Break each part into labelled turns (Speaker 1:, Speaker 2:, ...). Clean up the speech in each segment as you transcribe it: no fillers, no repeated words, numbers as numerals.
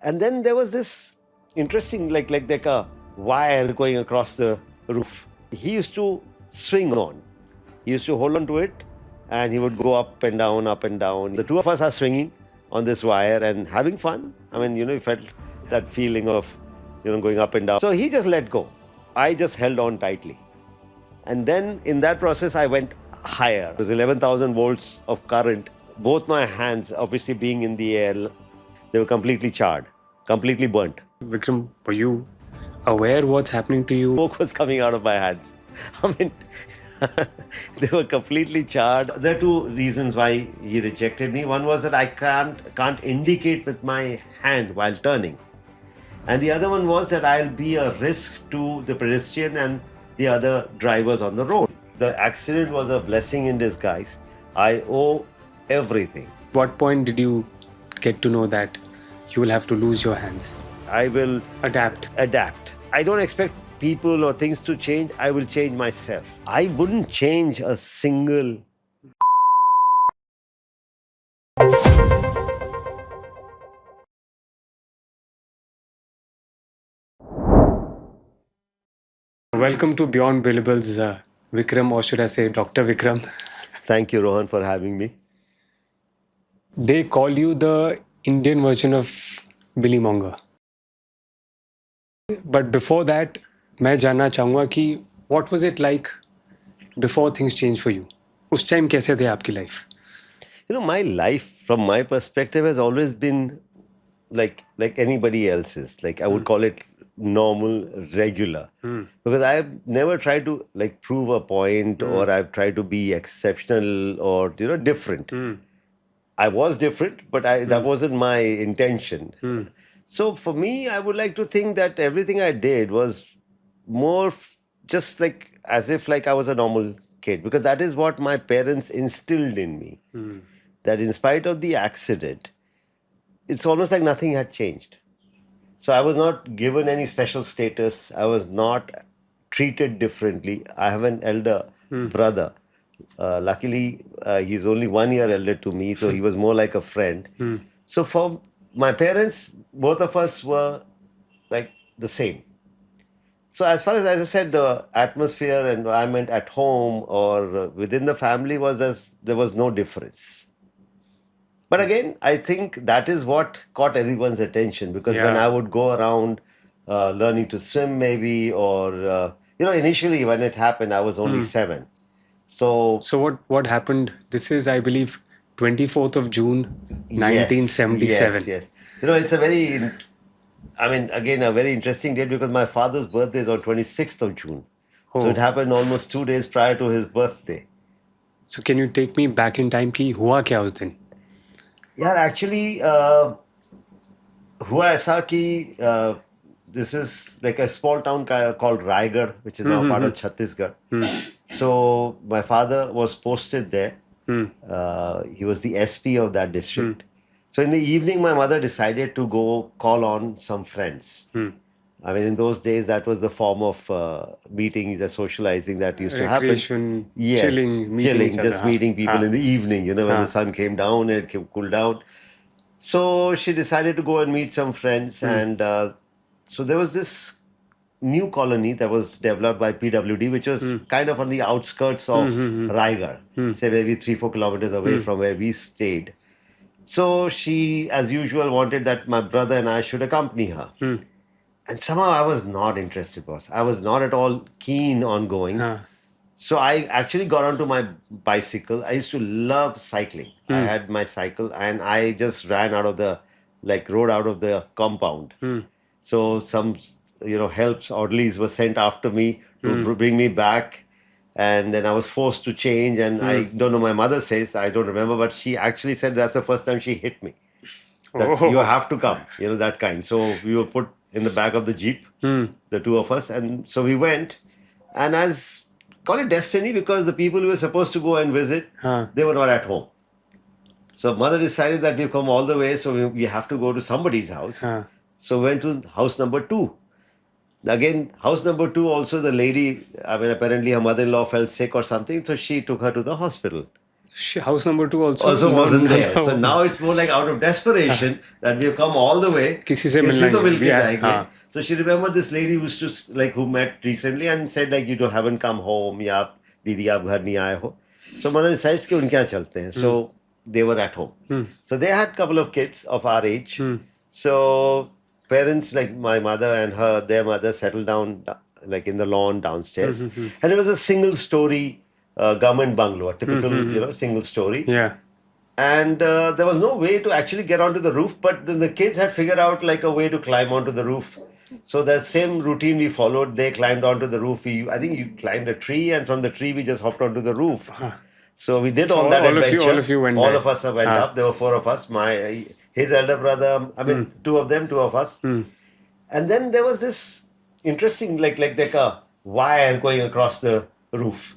Speaker 1: And then there was this interesting, like a wire going across the roof. He used to swing on. He used to hold on to it, and he would go up and down, up and down. The two of us are swinging on this wire and having fun. I mean, you felt that feeling of, going up and down. So he just let go. I just held on tightly. And then in that process, I went higher. It was 11,000 volts of current. Both my hands, obviously being in the air, they were completely charred, completely burnt.
Speaker 2: Vikram, were you aware what's happening to you?
Speaker 1: Smoke was coming out of my hands. I mean, they were completely charred. There are two reasons why he rejected me. One was that I can't indicate with my hand while turning. And the other one was that I'll be a risk to the pedestrian and the other drivers on the road. The accident was a blessing in disguise. I owe everything.
Speaker 2: What point did you get to know that you will have to lose your hands?
Speaker 1: I will
Speaker 2: Adapt.
Speaker 1: I don't expect people or things to change. I will change myself. I wouldn't change a single.
Speaker 2: Welcome to Beyond Billables, Vikram, or should I say Dr. Vikram.
Speaker 1: Thank you, Rohan, for having me.
Speaker 2: They call you the Indian version of Billy Monger. But before that, मैं जानना चाहूँगा कि what was it like before things changed for you? उस time कैसे थे आपकी life?
Speaker 1: My life, from my perspective, has always been like anybody else's. Like I would call it normal, regular. Because I've never tried to prove a point or I've tried to be exceptional or different. I was different, but that wasn't my intention. So for me, I would like to think that everything I did was more just as if I was a normal kid, because that is what my parents instilled in me. That in spite of the accident, it's almost like nothing had changed. So I was not given any special status. I was not treated differently. I have an elder brother. Luckily, he's only 1 year elder to me, so he was more like a friend. So for my parents, both of us were like the same. So as far as I said, the atmosphere, environment at home or within the family there was no difference. But again, I think that is what caught everyone's attention, because when I would go around learning to swim maybe, or, initially when it happened, I was only 7. So
Speaker 2: what happened? This is, I believe, 24th of June, 1977.
Speaker 1: Yes. It's a very interesting date, because my father's birthday is on 26th of June. So it happened almost 2 days prior to his birthday.
Speaker 2: So can you take me back in time कि हुआ क्या उस दिन?
Speaker 1: Yeah, actually, हुआ ऐसा कि this is like a small town called Raipur, which is now part of Chhattisgarh. So my father was posted there. He was the SP of that district. So in the evening, my mother decided to go call on some friends. I mean, in those days, that was the form of meeting, the socializing that used to happen.
Speaker 2: Recreation, chilling,
Speaker 1: just meeting people in the evening, when the sun came down, it cooled down. So she decided to go and meet some friends. And so there was this new colony that was developed by PWD, which was kind of on the outskirts of Raipur, say maybe 3-4 kilometers away from where we stayed. So she, as usual, wanted that my brother and I should accompany her. And somehow I was not interested, boss. I was not at all keen on going. So I actually got onto my bicycle. I used to love cycling. I had my cycle and I just ran out of the, rode out of the compound. So some, helps, orderlies were sent after me to bring me back. And then I was forced to change. And I don't know, my mother says, I don't remember, but she actually said that's the first time she hit me. That you have to come, that kind. So we were put in the back of the Jeep, the two of us. And so we went. And as, call it destiny, because the people we were supposed to go and visit, they were not at home. So mother decided that we've come all the way, so we have to go to somebody's house. So we went to house number 2. Again, house number 2, also the lady, apparently her mother-in-law fell sick or something, so she took her to the hospital.
Speaker 2: House number 2
Speaker 1: also wasn't there. So now it's more like out of desperation that we've come all the way.
Speaker 2: किसी से
Speaker 1: किसी तो
Speaker 2: मिलना
Speaker 1: मिल के
Speaker 2: है.
Speaker 1: जाएंगे.
Speaker 2: हाँ.
Speaker 1: So she remembered this lady who used to like who met recently and said like you haven't come home या आप दीदी आप घर नहीं आए हो. So mother decides कि उनके यहाँ चलते हैं. So they were at home. So they had a couple of kids of our age. So parents like my mother and their mother settled down like in the lawn downstairs, and it was a single story government bungalow, a typical single story.
Speaker 2: Yeah.
Speaker 1: And there was no way to actually get onto the roof, but then the kids had figured out like a way to climb onto the roof. So that same routine we followed. They climbed onto the roof. I think you climbed a tree, and from the tree we just hopped onto the roof. So we did all that adventure.
Speaker 2: All of you went
Speaker 1: all
Speaker 2: there.
Speaker 1: of us went up. There were 4 of us. His elder brother. I mean, 2 of them, 2 of us. And then there was this interesting like a wire going across the roof,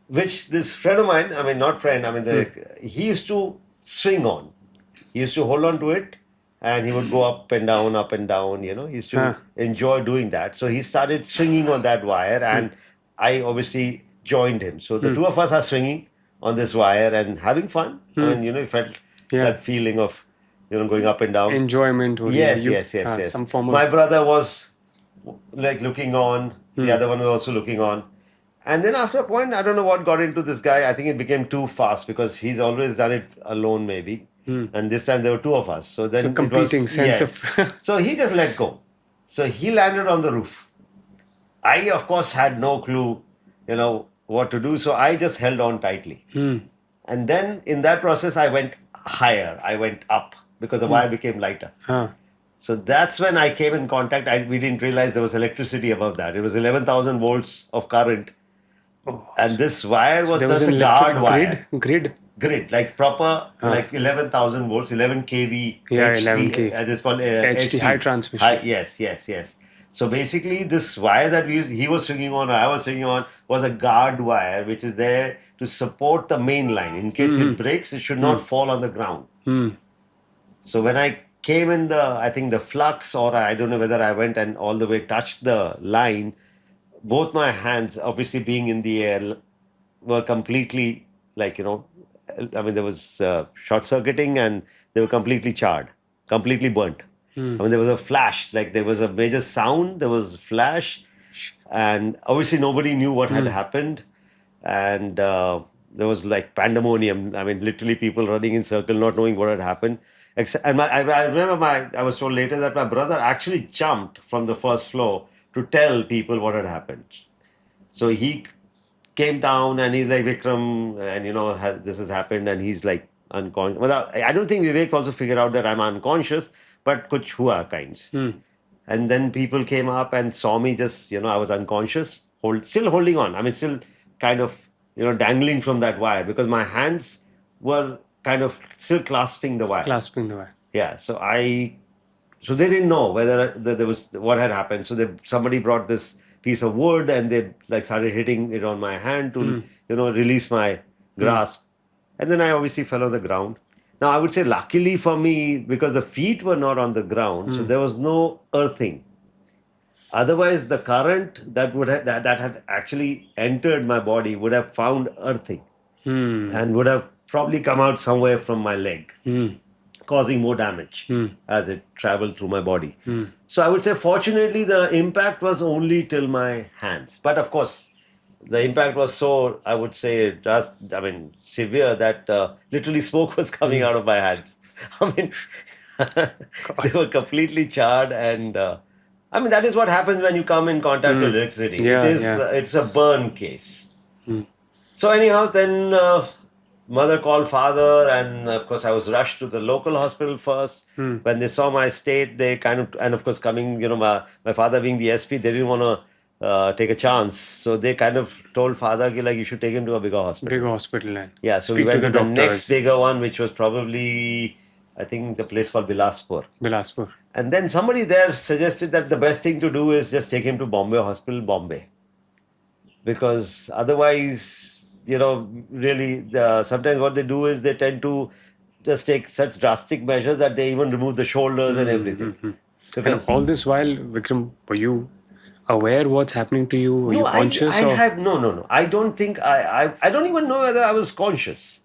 Speaker 1: which this friend of mine, I mean not friend, I mean he used to swing on. He used to hold on to it, and he would go up and down, He used to enjoy doing that. So he started swinging on that wire, and I obviously joined him. So the 2 of us are swinging on this wire and having fun. I mean, you felt that feeling of, going up and down.
Speaker 2: Enjoyment.
Speaker 1: Yes.
Speaker 2: Some form of...
Speaker 1: My brother was like looking on. The other one was also looking on. And then after a point, I don't know what got into this guy. I think it became too fast because he's always done it alone maybe. And this time there were 2 of us. So then
Speaker 2: competing sense of...
Speaker 1: So he just let go. So he landed on the roof. I, of course, had no clue, what to do. So I just held on tightly. And then in that process, I went higher. I went up because the wire became lighter. So that's when I came in contact. We didn't realize there was electricity above that. It was 11,000 volts of current. And this wire was just a guard wire. Grid, like proper, like 11,000 volts, 11 kV, HT,
Speaker 2: 11 kV.
Speaker 1: as it's called,
Speaker 2: HT, high transmission.
Speaker 1: Yes. So basically, this wire that he was swinging on, or I was swinging on, was a guard wire, which is there to support the main line. In case it breaks, it should not fall on the ground. So when I came in I think the flux, or I don't know whether I went and all the way touched the line, both my hands, obviously being in the air, were completely I mean, there was short circuiting and they were completely charred, completely burnt. I mean, there was a flash, like there was a major sound, there was flash, and obviously nobody knew what had happened. And there was like pandemonium. I mean, literally people running in circle, not knowing what had happened. I remember I was told later that my brother actually jumped from the first floor to tell people what had happened. So he came down and he's like, Vikram, and this has happened, and he's like unconscious. Well, I don't think Vivek also figured out that I'm unconscious, but kuch hua kinds. And then people came up and saw me just, I was unconscious, still holding on. I mean, still kind of, dangling from that wire because my hands were kind of still clasping the wire. Yeah. So they didn't know whether there was what had happened. So somebody brought this piece of wood and they like started hitting it on my hand to, release my grasp. And then I obviously fell on the ground. Now I would say luckily for me, because the feet were not on the ground, so there was no earthing. Otherwise, the current that had actually entered my body would have found earthing and would have probably come out somewhere from my leg, causing more damage as it traveled through my body. So I would say, fortunately, the impact was only till my hands. But of course, the impact was so, I would say, severe that literally smoke was coming out of my hands. I mean, they were completely charred, and that is what happens when you come in contact with electricity. It's a burn case. So anyhow, then mother called father, and of course I was rushed to the local hospital first. When they saw my state, they kind of, and of course coming, my father being the SP, they didn't want to take a chance. So they kind of told father, like, you should take him to a bigger hospital. Yeah, so we went to the next bigger one, which was probably, I think, the place called Bilaspur. And then somebody there suggested that the best thing to do is just take him to Bombay Hospital, Bombay. Because otherwise, really, sometimes what they do is they tend to just take such drastic measures that they even remove the shoulders and everything.
Speaker 2: And all this while, Vikram, were you aware what's happening to you? Were
Speaker 1: No,
Speaker 2: you conscious?
Speaker 1: I
Speaker 2: Or
Speaker 1: have no. I don't think I don't even know whether I was conscious.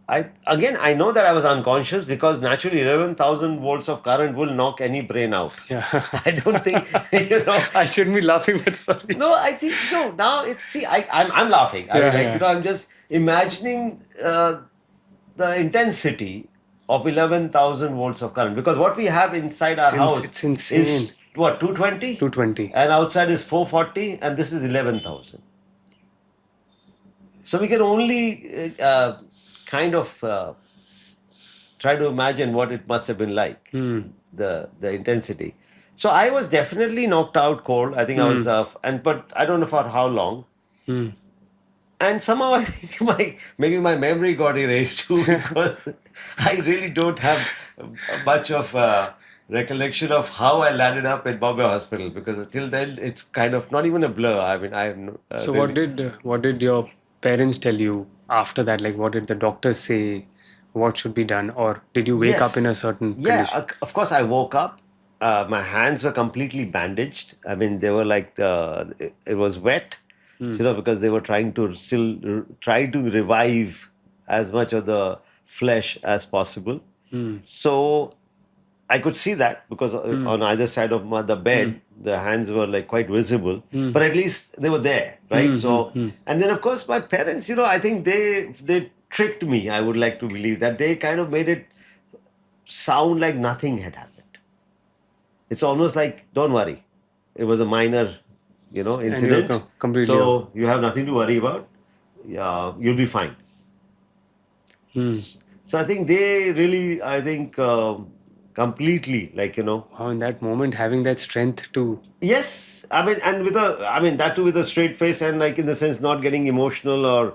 Speaker 1: I know that I was unconscious because naturally 11,000 volts of current will knock any brain out.
Speaker 2: yeah,
Speaker 1: I don't think
Speaker 2: I shouldn't be laughing, but sorry.
Speaker 1: No, I think so. Now it's see, I'm laughing. I mean,
Speaker 2: Yeah,
Speaker 1: like
Speaker 2: yeah.
Speaker 1: I'm just imagining the intensity of 11,000 volts of current because what we have inside our house
Speaker 2: It's insane.
Speaker 1: is what 220,
Speaker 2: 220.
Speaker 1: and outside is 440, and this is 11,000. So we can only kind of try to imagine what it must have been like, the intensity. So I was definitely knocked out cold. I think I was, but I don't know for how long. And somehow I think maybe my memory got erased too because I really don't have much of recollection of how I landed up at Bombay Hospital because until then it's kind of not even a blur. I mean, I have no,
Speaker 2: So
Speaker 1: really.
Speaker 2: what did your parents tell you after that? Like, what did the doctors say? What should be done? Or did you wake up in a
Speaker 1: Yes.
Speaker 2: certain
Speaker 1: Yeah,
Speaker 2: condition?
Speaker 1: of course, I woke up. My hands were completely bandaged. I mean, they were like, it was wet, because they were trying to still try to revive as much of the flesh as possible. So I could see that because on either side of the bed, the hands were like quite visible, but at least they were there, right? So, and then of course my parents, I think they tricked me. I would like to believe that they kind of made it sound like nothing had happened. It's almost like, don't worry, it was a minor,
Speaker 2: And you're
Speaker 1: incident.
Speaker 2: completely okay.
Speaker 1: So you have nothing to worry about. Yeah, you'll be fine. So I think they really, I think, completely, like,
Speaker 2: Wow, in that moment, having that strength to.
Speaker 1: yes, I mean, and that too with a straight face and like in the sense not getting emotional or,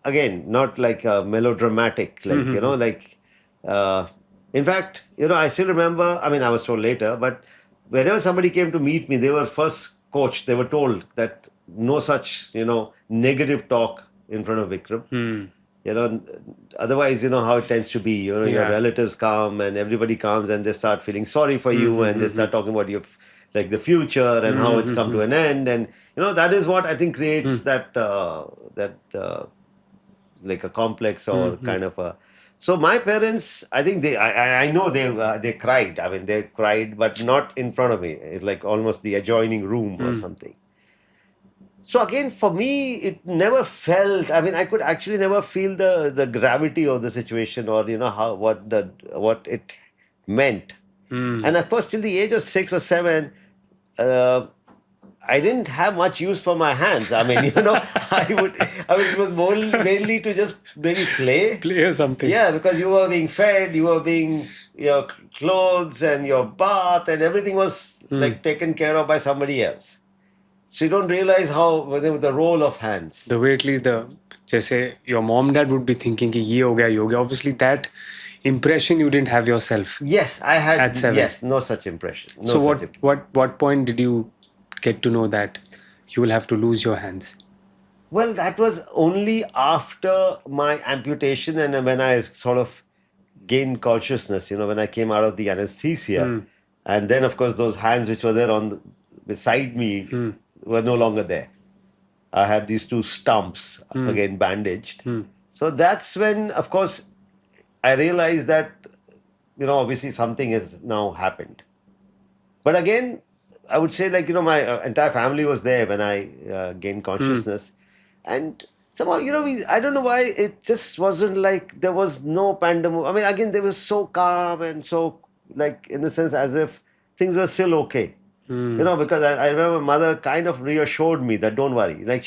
Speaker 1: again, not like melodramatic, like, like, uh, in fact, I still remember, I mean, I was told later, but whenever somebody came to meet me, they were first coached, they were told that no such, negative talk in front of Vikram. You know, otherwise, how it tends to be, your
Speaker 2: Yeah.
Speaker 1: relatives come and everybody comes and they start feeling sorry for you and they start talking about your, like the future and how it's come to an end. And, that is what I think creates like a complex or kind of a, so my parents, I think I know they cried. I mean, they cried, but not in front of me. It's like almost the adjoining room or something. So again, for me, it never felt. I mean, I could actually never feel the gravity of the situation, or how what it meant. And of course, till the age of 6 or 7, uh, I didn't have much use for my hands. I mean, it was mainly to just maybe play.
Speaker 2: Play or something.
Speaker 1: Yeah, because you were being fed, you were being your clothes and your bath and everything was like taken care of by somebody else. So you don't realize how the role of hands.
Speaker 2: The way at least जैसे your mom dad would be thinking कि ये हो गया. Obviously, that impression you didn't have yourself.
Speaker 1: Yes, I had.
Speaker 2: At 7.
Speaker 1: Yes, no such impression. No
Speaker 2: So
Speaker 1: such
Speaker 2: what point did you get to know that you will have to lose your hands?
Speaker 1: Well, that was only after my amputation and when I sort of gained consciousness, when I came out of the anesthesia. And then, of course, those hands which were there beside me were no longer there. I had these two stumps, again bandaged. So that's when, of course, I realized that, obviously something has now happened. But again, I would say like, my entire family was there when I gained consciousness. And somehow, I don't know why it just wasn't like there was no pandemic. I mean, again, they were so calm and so like in the sense as if things were still okay. Because I remember mother kind of reassured me that don't worry. Like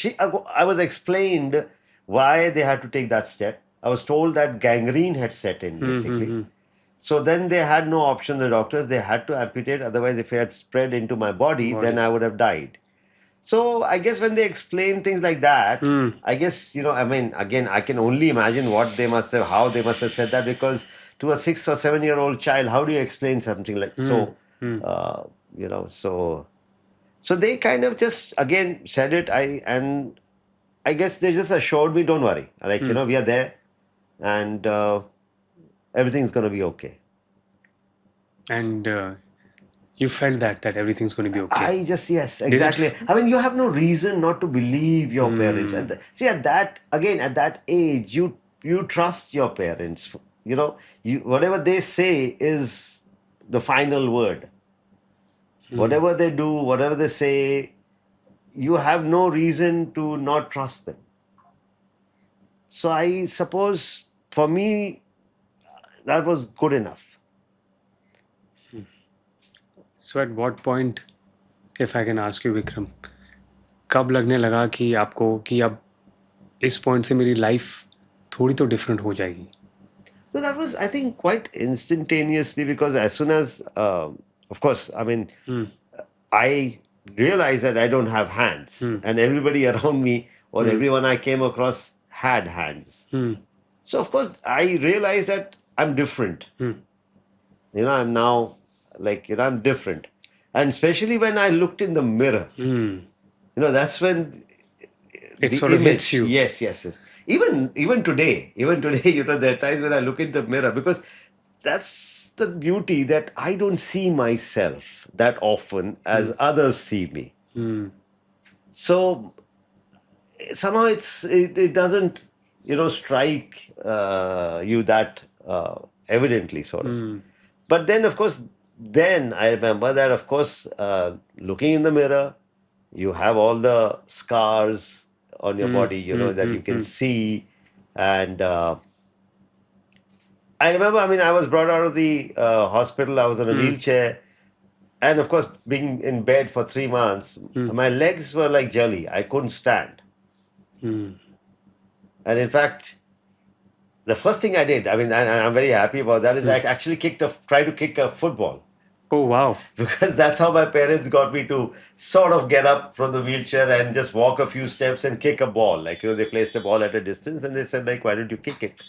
Speaker 1: I was explained why they had to take that step. I was told that gangrene had set in basically. So then they had no option, the doctors, they had to amputate. Otherwise, if it had spread into my body, then I would have died. So I guess when they explain things like that, I guess, I mean, again, I can only imagine how they must have said that because to a 6 or 7 year old child, how do you explain something like so, so they kind of just, again, said it. And I guess they just assured me, don't worry. Like, we are there and everything's going to be okay.
Speaker 2: And You felt that everything's going to be okay.
Speaker 1: Yes, exactly. I mean, you have no reason not to believe your parents. See, at that age, you trust your parents. You know, whatever they say is the final word. Whatever they do, whatever they say, you have no reason to not trust them. So I suppose for me, that was good enough.
Speaker 2: So at what point, if I can ask you, Vikram, कब लगने लगा कि आपको कि अब इस point से मेरी लाइफ थोड़ी तो डिफरेंट हो जाएगी?
Speaker 1: So that was, I think, quite instantaneously, because as soon as, of course, I mean, I realized that I don't have hands, and everybody around me or everyone I came across had hands. So, of course, I realized that I'm different. I'm now I'm different. And especially when I looked in the mirror, that's when
Speaker 2: It
Speaker 1: the
Speaker 2: sort of
Speaker 1: image.
Speaker 2: hits you.
Speaker 1: Yes. Even today, there are times when I look in the mirror, because that's the beauty, that I don't see myself that often as others see me. So somehow it doesn't strike you that evidently, sort of. But then, of course, I remember that, of course, looking in the mirror, you have all the scars on your body, that you can see. And I remember, I mean, I was brought out of the hospital. I was in a wheelchair. And of course, being in bed for 3 months, my legs were like jelly. I couldn't stand. And in fact, the first thing I did, I mean, and I'm very happy about that, is I actually tried to kick a football.
Speaker 2: Oh, wow.
Speaker 1: Because that's how my parents got me to sort of get up from the wheelchair and just walk a few steps and kick a ball. Like, they placed a ball at a distance and they said, like, why don't you kick it?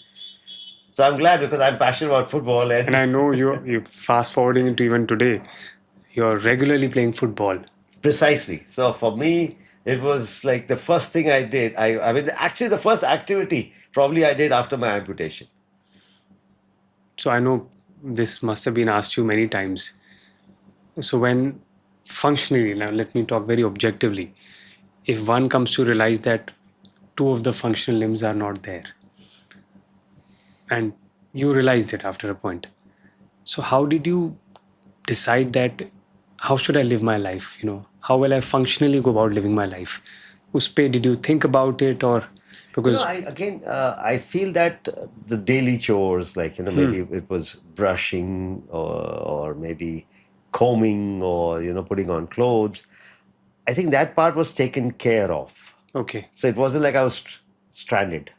Speaker 1: So I'm glad, because I'm passionate about football.
Speaker 2: And I know you fast forwarding into even today, you're regularly playing football.
Speaker 1: Precisely. So for me, it was like the first thing I did. I mean, actually, the first activity probably I did after my amputation.
Speaker 2: So I know this must have been asked you many times. So when functionally, now let me talk very objectively, if one comes to realize that two of the functional limbs are not there, and you realized it after a point, so how did you decide that how should I live my life? How will I functionally go about living my life? Uspe, did you think about it, or because
Speaker 1: I feel that the daily chores, like maybe it was brushing or maybe combing or putting on clothes, I think that part was taken care of.
Speaker 2: Okay.
Speaker 1: So it wasn't like I was stranded.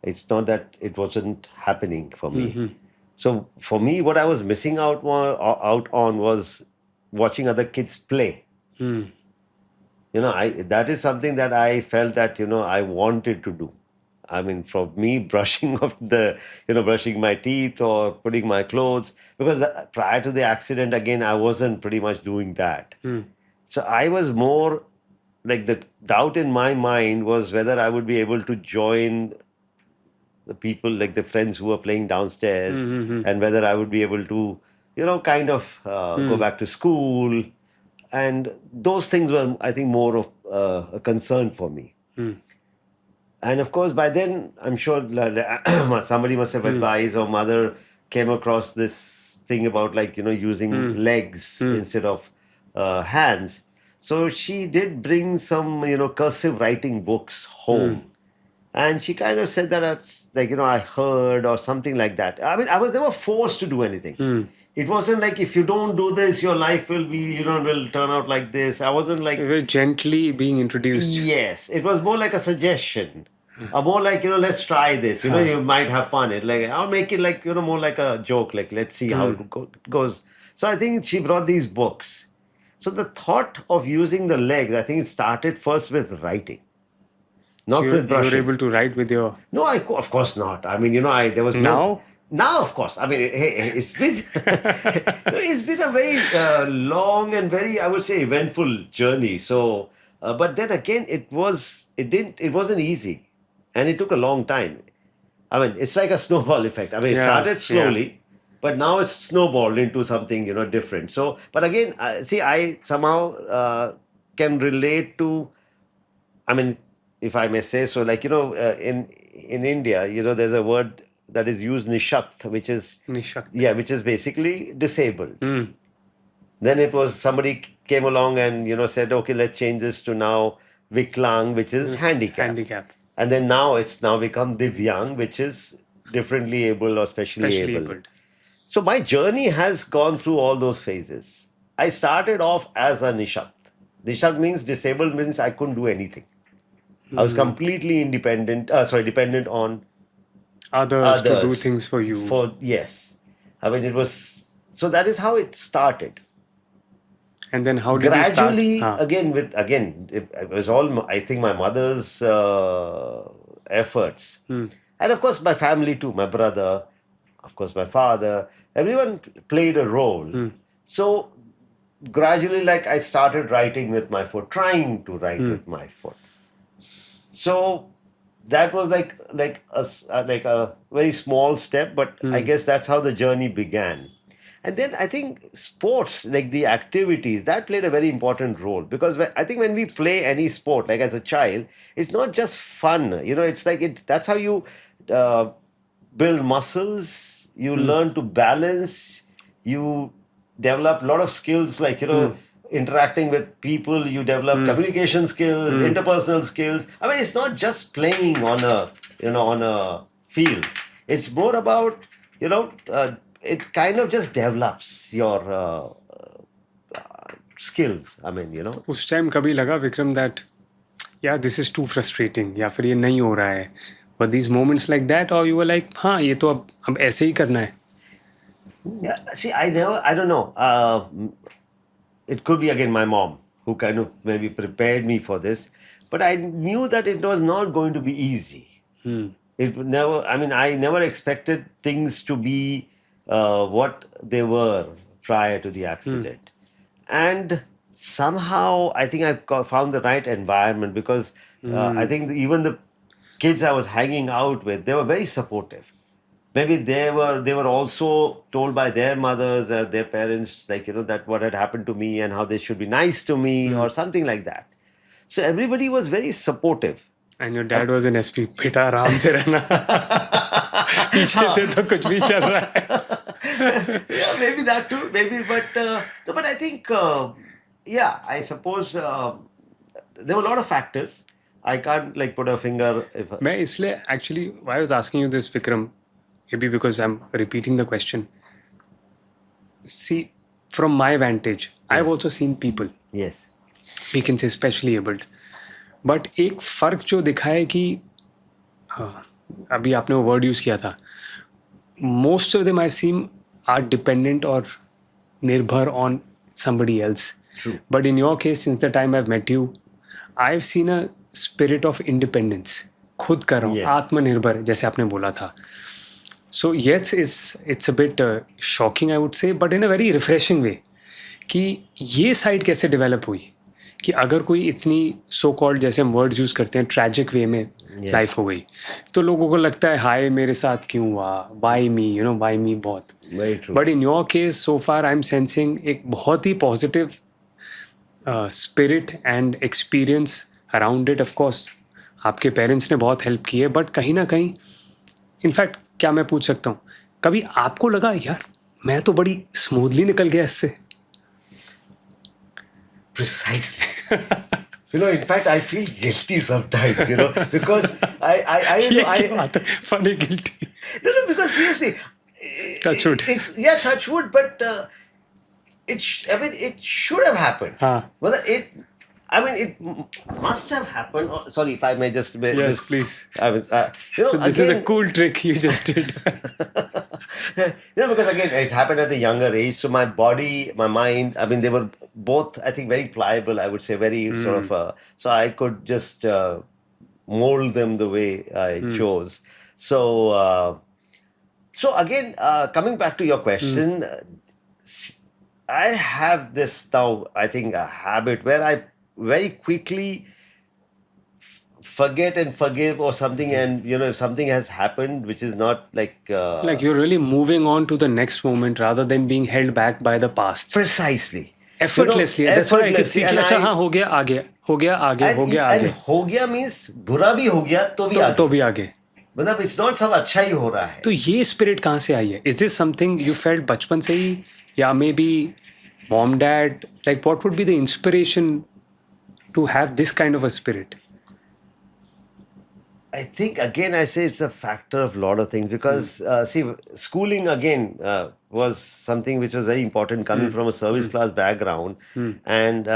Speaker 1: It's not that it wasn't happening for me. So for me, what I was missing out on was watching other kids play. That is something that I felt that I wanted to do. I mean, for me, brushing my teeth or putting my clothes, because prior to the accident, again, I wasn't pretty much doing that. So I was more like, the doubt in my mind was whether I would be able to join the people, like the friends who were playing downstairs, and whether I would be able to, kind of go back to school. And those things were, I think, more of a concern for me. And of course, by then, I'm sure somebody must have advised, or mother came across this thing about using legs instead of hands. So she did bring some, cursive writing books home. And she kind of said that it's like, I heard or something like that. I mean, I was never forced to do anything. It wasn't like, if you don't do this, your life will be, will turn out like this. I wasn't like...
Speaker 2: very gently being introduced.
Speaker 1: Yes. It was more like a suggestion. Or more like, let's try this. You might have fun. I'll make it like, more like a joke. Like, let's see how it goes. So I think she brought these books. So the thought of using the legs, I think it started first with writing. Not with brushing.
Speaker 2: You were able to write with your...
Speaker 1: No, of course not. I mean, there was
Speaker 2: no...
Speaker 1: Now, of course. I mean, it's been it's been a very long and very, I would say, eventful journey. So, but then again, it wasn't easy, and it took a long time. I mean, it's like a snowball effect. I mean, it started slowly, but now it's snowballed into something, different. So, but again, see, I somehow can relate to, I mean, if I may say so, like, in India, there's a word that is used, nishakt, which is,
Speaker 2: Nishakt.
Speaker 1: yeah, which is basically disabled.
Speaker 2: Hmm.
Speaker 1: Then it was somebody came along and, said, okay, let's change this to now Viklang, which is handicap.
Speaker 2: Handicap.
Speaker 1: And then now it's now become Divyang, which is differently able or specially
Speaker 2: Specially
Speaker 1: able.
Speaker 2: abled.
Speaker 1: So my journey has gone through all those phases. I started off as a Nishakt. Nishakt means disabled, means I couldn't do anything. I was completely dependent on
Speaker 2: Others to do things for you.
Speaker 1: Yes. I mean, it was, so that is how it started.
Speaker 2: And then how did
Speaker 1: Gradually,
Speaker 2: you start?
Speaker 1: it was all, I think, my mother's efforts. And of course, my family too, my brother, of course, my father, everyone played a role. So gradually, like, I started writing with my foot, trying to write with my foot. So that was like a very small step, but I guess that's how the journey began. And then I think sports, like the activities, that played a very important role, because I think when we play any sport, like as a child, it's not just fun. It's like that's how you build muscles, you learn to balance, you develop a lot of skills, like, interacting with people, you develop communication skills, interpersonal skills. I mean, it's not just playing on a field. It's more about, it kind of just develops your skills. I mean,
Speaker 2: उस time कभी लगा Vikram that yeah, this is too frustrating, या फिर ये नहीं हो रहा है, but these moments like that, or you were like, हाँ ये तो अब ऐसे ही करना है?
Speaker 1: Yeah, see, I don't know. It could be again my mom who kind of maybe prepared me for this, but I knew that it was not going to be easy. It would never. I mean, I never expected things to be what they were prior to the accident, and somehow I think I found the right environment, because I think even the kids I was hanging out with, they were very supportive. Maybe they were also told by their mothers, their parents, like, that what had happened to me and how they should be nice to me or something like that. So everybody was very supportive.
Speaker 2: And your dad was an SP. बेटा आराम से रहना. पीछे से तो कुछ भी चल रहा है.
Speaker 1: Yeah, maybe that too. Maybe, but I think, yeah, I suppose there were a lot of factors. I can't like put a finger.
Speaker 2: मैं इसलिए actually why I was asking you this, Vikram, maybe because I'm repeating the question. See, from my vantage, I've also seen people.
Speaker 1: Yes.
Speaker 2: We can say specially abled. But एक फ़र्क जो दिखा है कि हाँ अभी आपने वो वर्ड यूज़ किया था, most of them I seem are dependent और निर्भर on somebody else.
Speaker 1: True.
Speaker 2: But in your case, since the time I've met you, I've seen a spirit of independence. खुद कर रहा हूँ, आत्मनिर्भर जैसे आपने बोला था. So yes, it's a bit shocking, I would say, but in a very refreshing way. कि ये साइड कैसे डेवलप हुई कि अगर कोई इतनी सो कॉल्ड, जैसे हम वर्ड्स यूज़ करते हैं, ट्रैजिक वे में लाइफ हो गई, तो लोगों को लगता है हाय मेरे साथ क्यों हुआ, वाई मी बहुत. But in your case so far I am sensing एक बहुत ही positive spirit and experience around it. Of course आपके पेरेंट्स ने बहुत हेल्प की है, बट कहीं ना कहीं, इनफैक्ट क्या मैं पूछ सकता हूँ, कभी आपको लगा यार मैं तो बड़ी स्मूथली निकल गया इससे?
Speaker 1: Precisely. In fact, I feel guilty sometimes, because
Speaker 2: funny guilty.
Speaker 1: No, because seriously,
Speaker 2: touch wood.
Speaker 1: Touch wood, but it should have happened. Whether it must have happened. Sorry, if I may just.
Speaker 2: Yes, please.
Speaker 1: I mean,
Speaker 2: so this is a cool trick you just did.
Speaker 1: Because again, it happened at a younger age. So my body, my mind, I mean, they were both, I think, very pliable, I would say, very sort of, so I could just mold them the way I chose. So, again, coming back to your question, I have this now, I think, a habit where I very quickly forget and forgive or something, and if something has happened which is not like
Speaker 2: Like you're really moving on to the next moment rather than being held back by the past.
Speaker 1: precisely,
Speaker 2: Effortlessly. That's what I could see.
Speaker 1: effortlessly,
Speaker 2: कि
Speaker 1: and
Speaker 2: अच्छा
Speaker 1: I
Speaker 2: हाँ हो गया आगे हो गया आगे हो गया
Speaker 1: and
Speaker 2: आगे
Speaker 1: हो गया means बुरा भी हो गया तो भी
Speaker 2: तो
Speaker 1: आगे,
Speaker 2: भी आगे.
Speaker 1: मतलब it's not सब अच्छा ही हो रहा है.
Speaker 2: तो ये स्पिरिट कहाँ से आई है? Is this something you felt बचपन से ही, या maybe mom dad, like what would be the inspiration to have this kind of a spirit?
Speaker 1: I think again I say it's a factor of a lot of things because see, schooling again was something which was very important coming from a service class background, and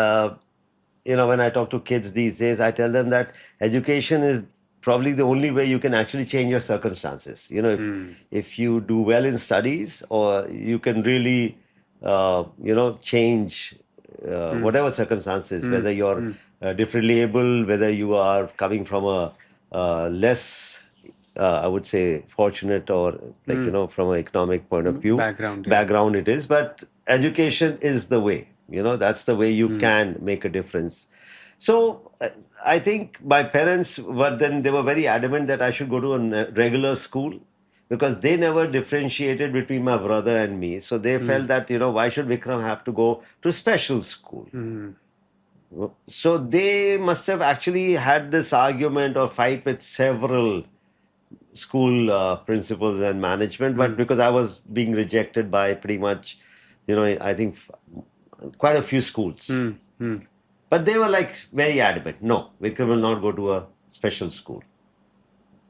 Speaker 1: when I talk to kids these days, I tell them that education is probably the only way you can actually change your circumstances. If you do well in studies, or you can really change whatever circumstances, whether you're differently able, whether you are coming from a less I would say fortunate, or like from an economic point of view
Speaker 2: Background, yeah.
Speaker 1: background it is, but education is the way. That's the way you can make a difference. So I think my parents they were very adamant that I should go to a regular school, because they never differentiated between my brother and me. So they felt that why should Vikram have to go to special school? So they must have actually had this argument or fight with several school principals and management, but because I was being rejected by pretty much, I think quite a few schools. But they were like very adamant, no, Vikram will not go to a special school.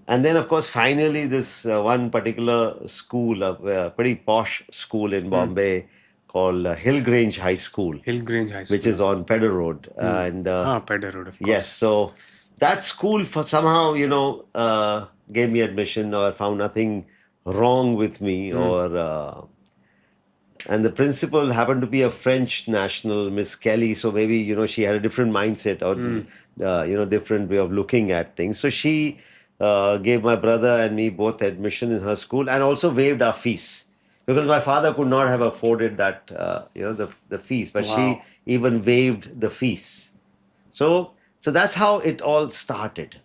Speaker 1: And then, of course, finally, this one particular school, a pretty posh school in Bombay, called Hillgrange High School,
Speaker 2: Hillgrange High School,
Speaker 1: which is on Pedder Road. And
Speaker 2: Pedder Road, of course.
Speaker 1: yes, so that school for somehow, gave me admission, or found nothing wrong with me, or and the principal happened to be a French national, Miss Kelly. So maybe she had a different mindset, or different way of looking at things. So she gave my brother and me both admission in her school, and also waived our fees, because my father could not have afforded that the fees, but she even waived the fees. So that's how it all started.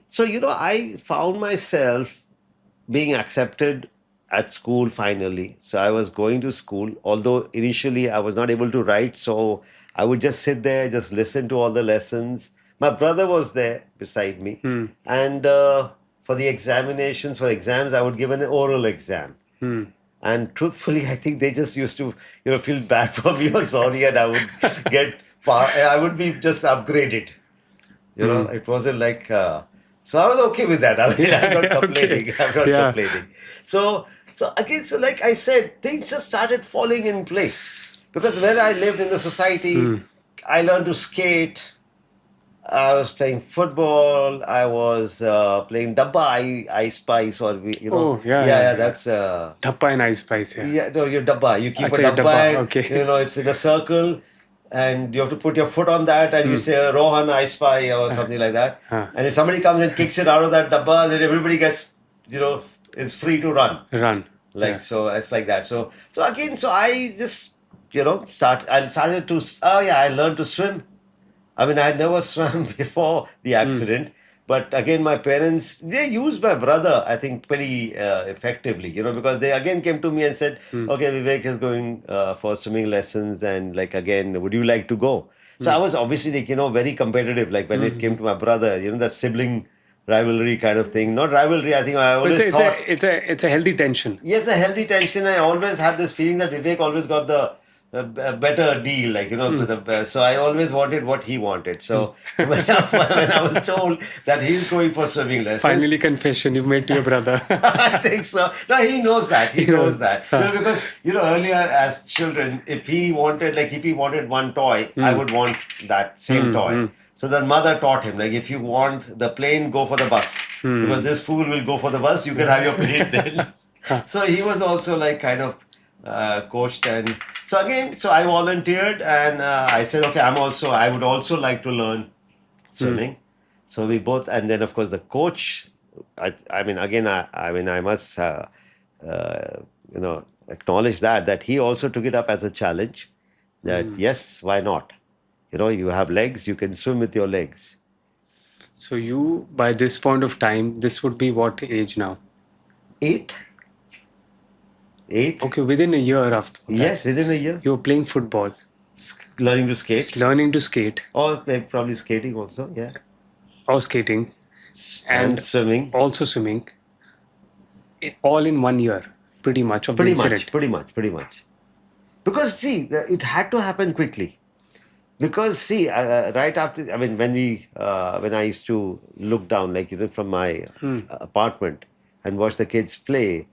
Speaker 1: So I found myself being accepted at school finally. So I was going to school, although initially I was not able to write, so I would just sit there, just listen to all the lessons. My brother was there beside me, and for the exams, I would give an oral exam. And truthfully, I think they just used to, feel bad for me or sorry, and I would I would be just upgraded. It wasn't like, so I was okay with that. I mean, I'm not complaining.
Speaker 2: Okay.
Speaker 1: I'm not
Speaker 2: Yeah.
Speaker 1: complaining. So again, so like I said, things just started falling in place, because where I lived in the society, I learned to skate. I was playing football. I was playing dabba ice spice, or
Speaker 2: Oh, yeah.
Speaker 1: that's
Speaker 2: Thappa and Ice Spice, yeah.
Speaker 1: yeah, no, your dabba. You keep
Speaker 2: Acha,
Speaker 1: a
Speaker 2: your
Speaker 1: dabba,
Speaker 2: dabba,
Speaker 1: and
Speaker 2: okay.
Speaker 1: it's in a circle, and you have to put your foot on that, and you say Rohan I spy, or something like that. And if somebody comes and kicks it out of that dabba, then everybody gets, is free to run.
Speaker 2: Run.
Speaker 1: Like, so it's like that. So again, so I just, started to, I learned to swim. I mean, I had never swam before the accident. But again, my parents, they used my brother, I think, pretty effectively, because they again came to me and said, okay, Vivek is going for swimming lessons, and like, again, would you like to go? So I was obviously, like, very competitive, like when it came to my brother, that sibling rivalry kind of thing. Not rivalry, I think I always thought.
Speaker 2: It's a healthy tension.
Speaker 1: Yes, a healthy tension. I always had this feeling that Vivek always got the better deal, like, so I always wanted what he wanted. So when I was told that he's going for swimming lessons,
Speaker 2: Finally, confession you made to your brother.
Speaker 1: I think so. No, he knows that. He knows that. Because earlier as children, if he wanted one toy, I would want that same toy. So the mother taught him, like, if you want the plane, go for the bus, because this fool will go for the bus. You can have your plane then. So he was also like kind of coached, and so I volunteered, and I said, okay, I would also like to learn swimming. So we both, and then of course the coach, I must acknowledge that he also took it up as a challenge, that yes, why not? You have legs, you can swim with your legs.
Speaker 2: So you, by this point of time, this would be what age now?
Speaker 1: 8. 8.
Speaker 2: Okay, within a year after that,
Speaker 1: Yes, within a year.
Speaker 2: you were playing football,
Speaker 1: Learning to skate.
Speaker 2: learning to skate
Speaker 1: Or probably skating also, yeah.
Speaker 2: or skating,
Speaker 1: And
Speaker 2: and
Speaker 1: swimming.
Speaker 2: also swimming, all in 1 year, pretty much of the incident.
Speaker 1: Pretty much. Because see, it had to happen quickly. Because see, right after, I mean, when I used to look down, like, from my apartment and watch the kids play,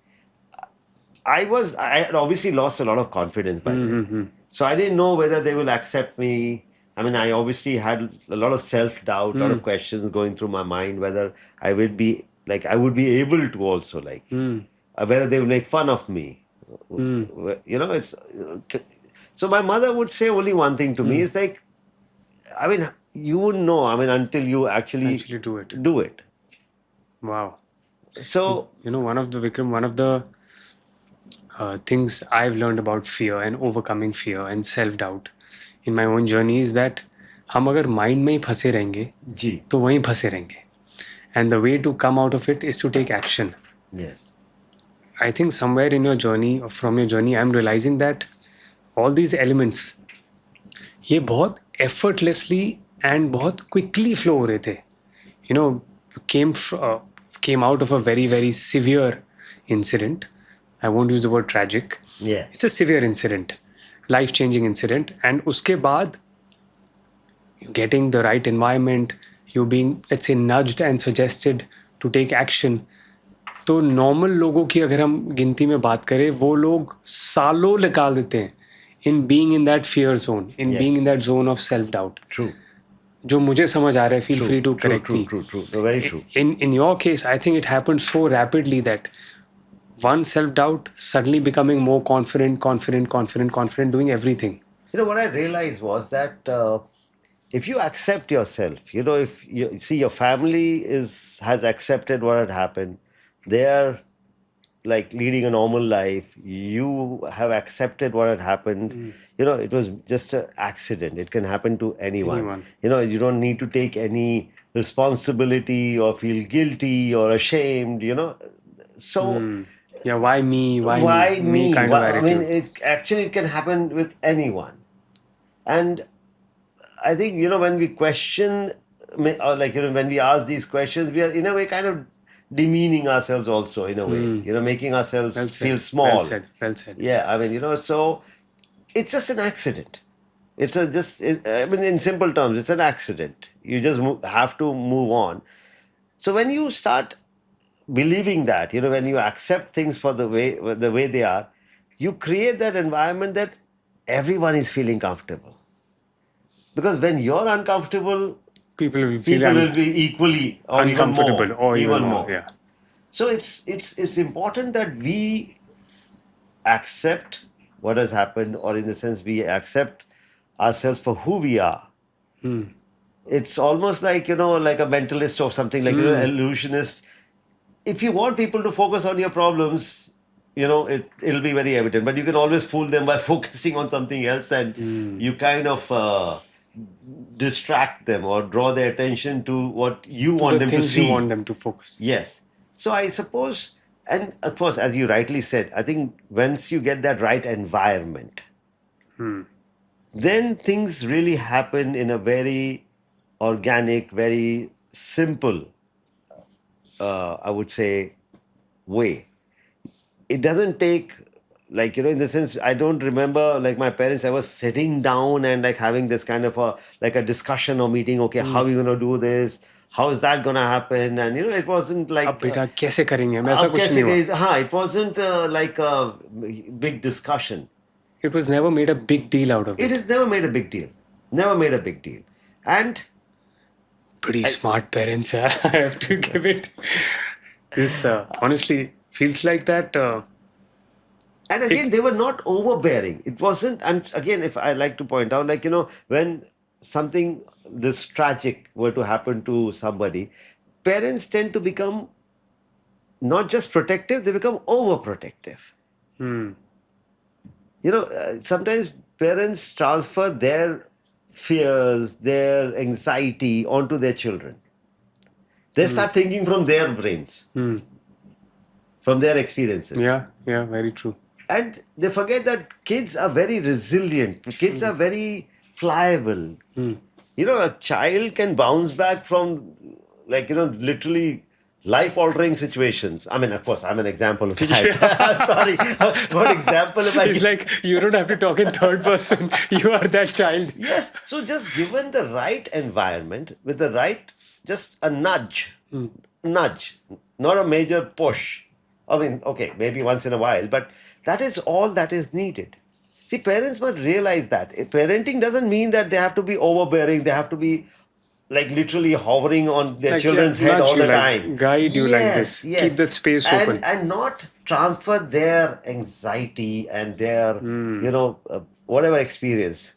Speaker 1: I had obviously lost a lot of confidence by then. So I didn't know whether they will accept me. I mean, I obviously had a lot of self-doubt, a lot of questions going through my mind, whether I would be able to also, whether they will make fun of me. It's, so my mother would say only one thing to me, is like, I mean, you wouldn't know, I mean, until you actually
Speaker 2: do it.
Speaker 1: do it.
Speaker 2: Wow.
Speaker 1: So,
Speaker 2: One of the things I've learned about fear and overcoming fear and self-doubt in my own journey is that हम अगर mind में ही फंसे रहेंगे
Speaker 1: जी,
Speaker 2: तो वहीं फंसे रहेंगे. And the way to come out of it is to take action.
Speaker 1: yes.
Speaker 2: I think somewhere in your journey or from your journey, I'm realizing that all these elements ये बहुत effortlessly and बहुत quickly flow हो रहे थे. You came out of a very, very severe incident. I won't use the word tragic.
Speaker 1: Yeah.
Speaker 2: It's a severe incident, life-changing incident. And उसके बाद you getting the right environment, you being, let's say, nudged and suggested to take action. तो normal लोगों की अगर हम गिनती में बात करें, वो लोग सालों निकाल देते हैं in being in that fear zone, in being in that zone of self-doubt.
Speaker 1: True.
Speaker 2: जो मुझे समझ आ रहा है, feel free to correct me.
Speaker 1: True. Very true.
Speaker 2: In your case, I think it happened so rapidly that one self-doubt suddenly becoming more confident, doing everything.
Speaker 1: What I realized was that if you accept yourself, if you see your family has accepted what had happened, they are like leading a normal life. You have accepted what had happened. It was just an accident. It can happen to anyone. You don't need to take any responsibility or feel guilty or ashamed. So.
Speaker 2: Yeah, why me?
Speaker 1: Why me?
Speaker 2: kind of attitude.
Speaker 1: I mean, it can happen with anyone. And I think, when we question, or when we ask these questions, we are in a way kind of demeaning ourselves also, in a way, making ourselves feel small.
Speaker 2: Well said.
Speaker 1: Yeah, I mean, so it's just an accident. In simple terms, it's an accident. You just have to move on. So when you start believing that, when you accept things for the way they are, you create that environment that everyone is feeling comfortable. Because when you're uncomfortable,
Speaker 2: people will
Speaker 1: be equally or
Speaker 2: uncomfortable
Speaker 1: even more.
Speaker 2: Yeah.
Speaker 1: So it's important that we accept what has happened, or in the sense we accept ourselves for who we are. It's almost like, like a mentalist or something, like an illusionist. If you want people to focus on your problems, it'll be very evident. But you can always fool them by focusing on something else, and you kind of distract them or draw their attention to what you want them to see.
Speaker 2: You want them to focus.
Speaker 1: Yes. So I suppose, and of course, as you rightly said, I think once you get that right environment, then things really happen in a very organic, very simple, I would say, way. It doesn't take, in the sense, I don't remember, my parents ever sitting down and having this kind of a discussion or meeting. Okay, how are we going to do this? How is that going to happen? And it wasn't like,
Speaker 2: अब बेटा कैसे करेंगे हम, ऐसा कुछ नहीं हुआ.
Speaker 1: It wasn't like a big discussion.
Speaker 2: It was never made a big deal out of it.
Speaker 1: It is never made a big deal. Never made a big deal. And
Speaker 2: pretty smart parents, I have to give it. This honestly feels like that.
Speaker 1: And again, they were not overbearing. It wasn't, again, if I like to point out, when something this tragic were to happen to somebody, parents tend to become not just protective, they become overprotective. Sometimes parents transfer their fears, their anxiety onto their children. They start thinking from their brains, from their experiences.
Speaker 2: Yeah, very true.
Speaker 1: And they forget that kids are very resilient. Kids are very pliable. You know, a child can bounce back from, like, you know, literally life-altering situations. I mean, of course, I'm an example of that. I'm sorry. What example am I
Speaker 2: It's like you don't have to talk in third person. You are that child.
Speaker 1: Yes. So just given the right environment, with the right, just a nudge, not a major push. I mean, okay, maybe once in a while, but that is all that is needed. See, parents must realize that parenting doesn't mean that they have to be overbearing. They have to be like literally hovering on their
Speaker 2: Like,
Speaker 1: children's head
Speaker 2: nudge
Speaker 1: all
Speaker 2: you,
Speaker 1: the
Speaker 2: like,
Speaker 1: time.
Speaker 2: guide you like this.
Speaker 1: Yes.
Speaker 2: Keep that space open.
Speaker 1: And not transfer their anxiety and their, whatever experience.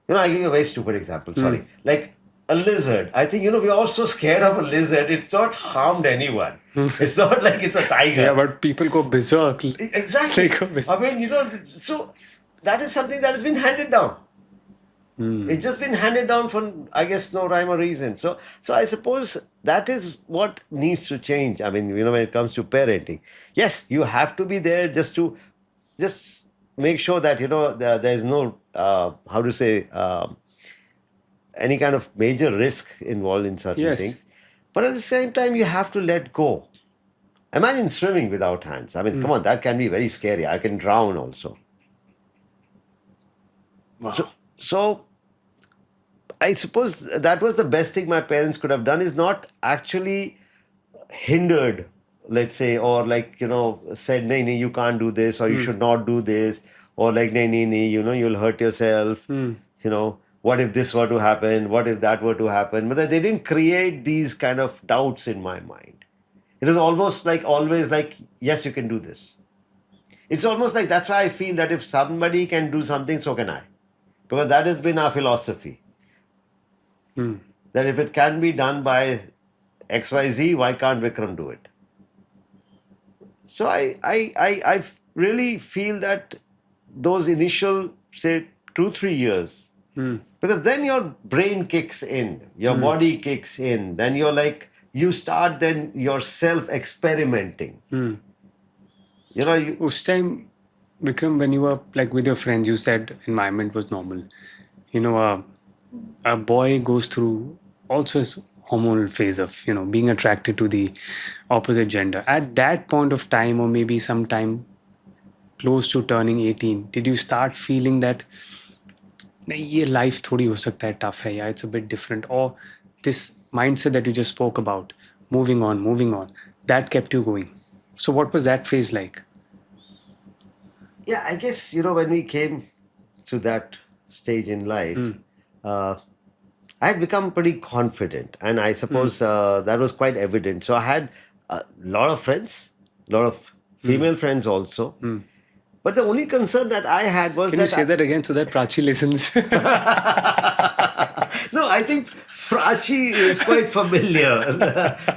Speaker 1: You know, I'll give you a very stupid example. Sorry. Like a lizard. I think, we're all so scared of a lizard. It's not harmed anyone. It's not like it's a tiger.
Speaker 2: Yeah, but people go berserk.
Speaker 1: Exactly.
Speaker 2: They go berserk.
Speaker 1: I mean, so that is something that has been handed down. It's just been handed down for, I guess, no rhyme or reason. So I suppose that is what needs to change. I mean, when it comes to parenting, yes, you have to be there just to make sure that, there is no, any kind of major risk involved in certain things. But at the same time, you have to let go. Imagine swimming without hands. I mean, come on, that can be very scary. I can drown also.
Speaker 2: Wow.
Speaker 1: So I suppose that was the best thing my parents could have done, is not actually hindered, let's say, or like, said, nay, you can't do this, or you should not do this, or like, nay, you'll hurt yourself. What if this were to happen? What if that were to happen? But they didn't create these kind of doubts in my mind. It was almost like always like, yes, you can do this. It's almost like, that's why I feel that if somebody can do something, so can I. Because that has been our philosophy. That if it can be done by XYZ, why can't Vikram do it? So I really feel that those initial, say, 2-3 years, because then your brain kicks in, your body kicks in, then you're like, you start then yourself experimenting.
Speaker 2: Us time, Vikram, when you were like with your friends, you said environment was normal. A boy goes through also his hormonal phase of, being attracted to the opposite gender. At that point of time, or maybe sometime close to turning 18, did you start feeling that, ये life थोड़ी हो सकता है tough है, it's a bit different, or this mindset that you just spoke about, moving on, that kept you going? So what was that phase like?
Speaker 1: Yeah, I guess, when we came to that stage in life, I had become pretty confident, and I suppose that was quite evident. So I had a lot of friends, a lot of female friends also. But the only concern that I had was
Speaker 2: Can you say that again so that Prachi listens?
Speaker 1: No, I think Prachi is quite familiar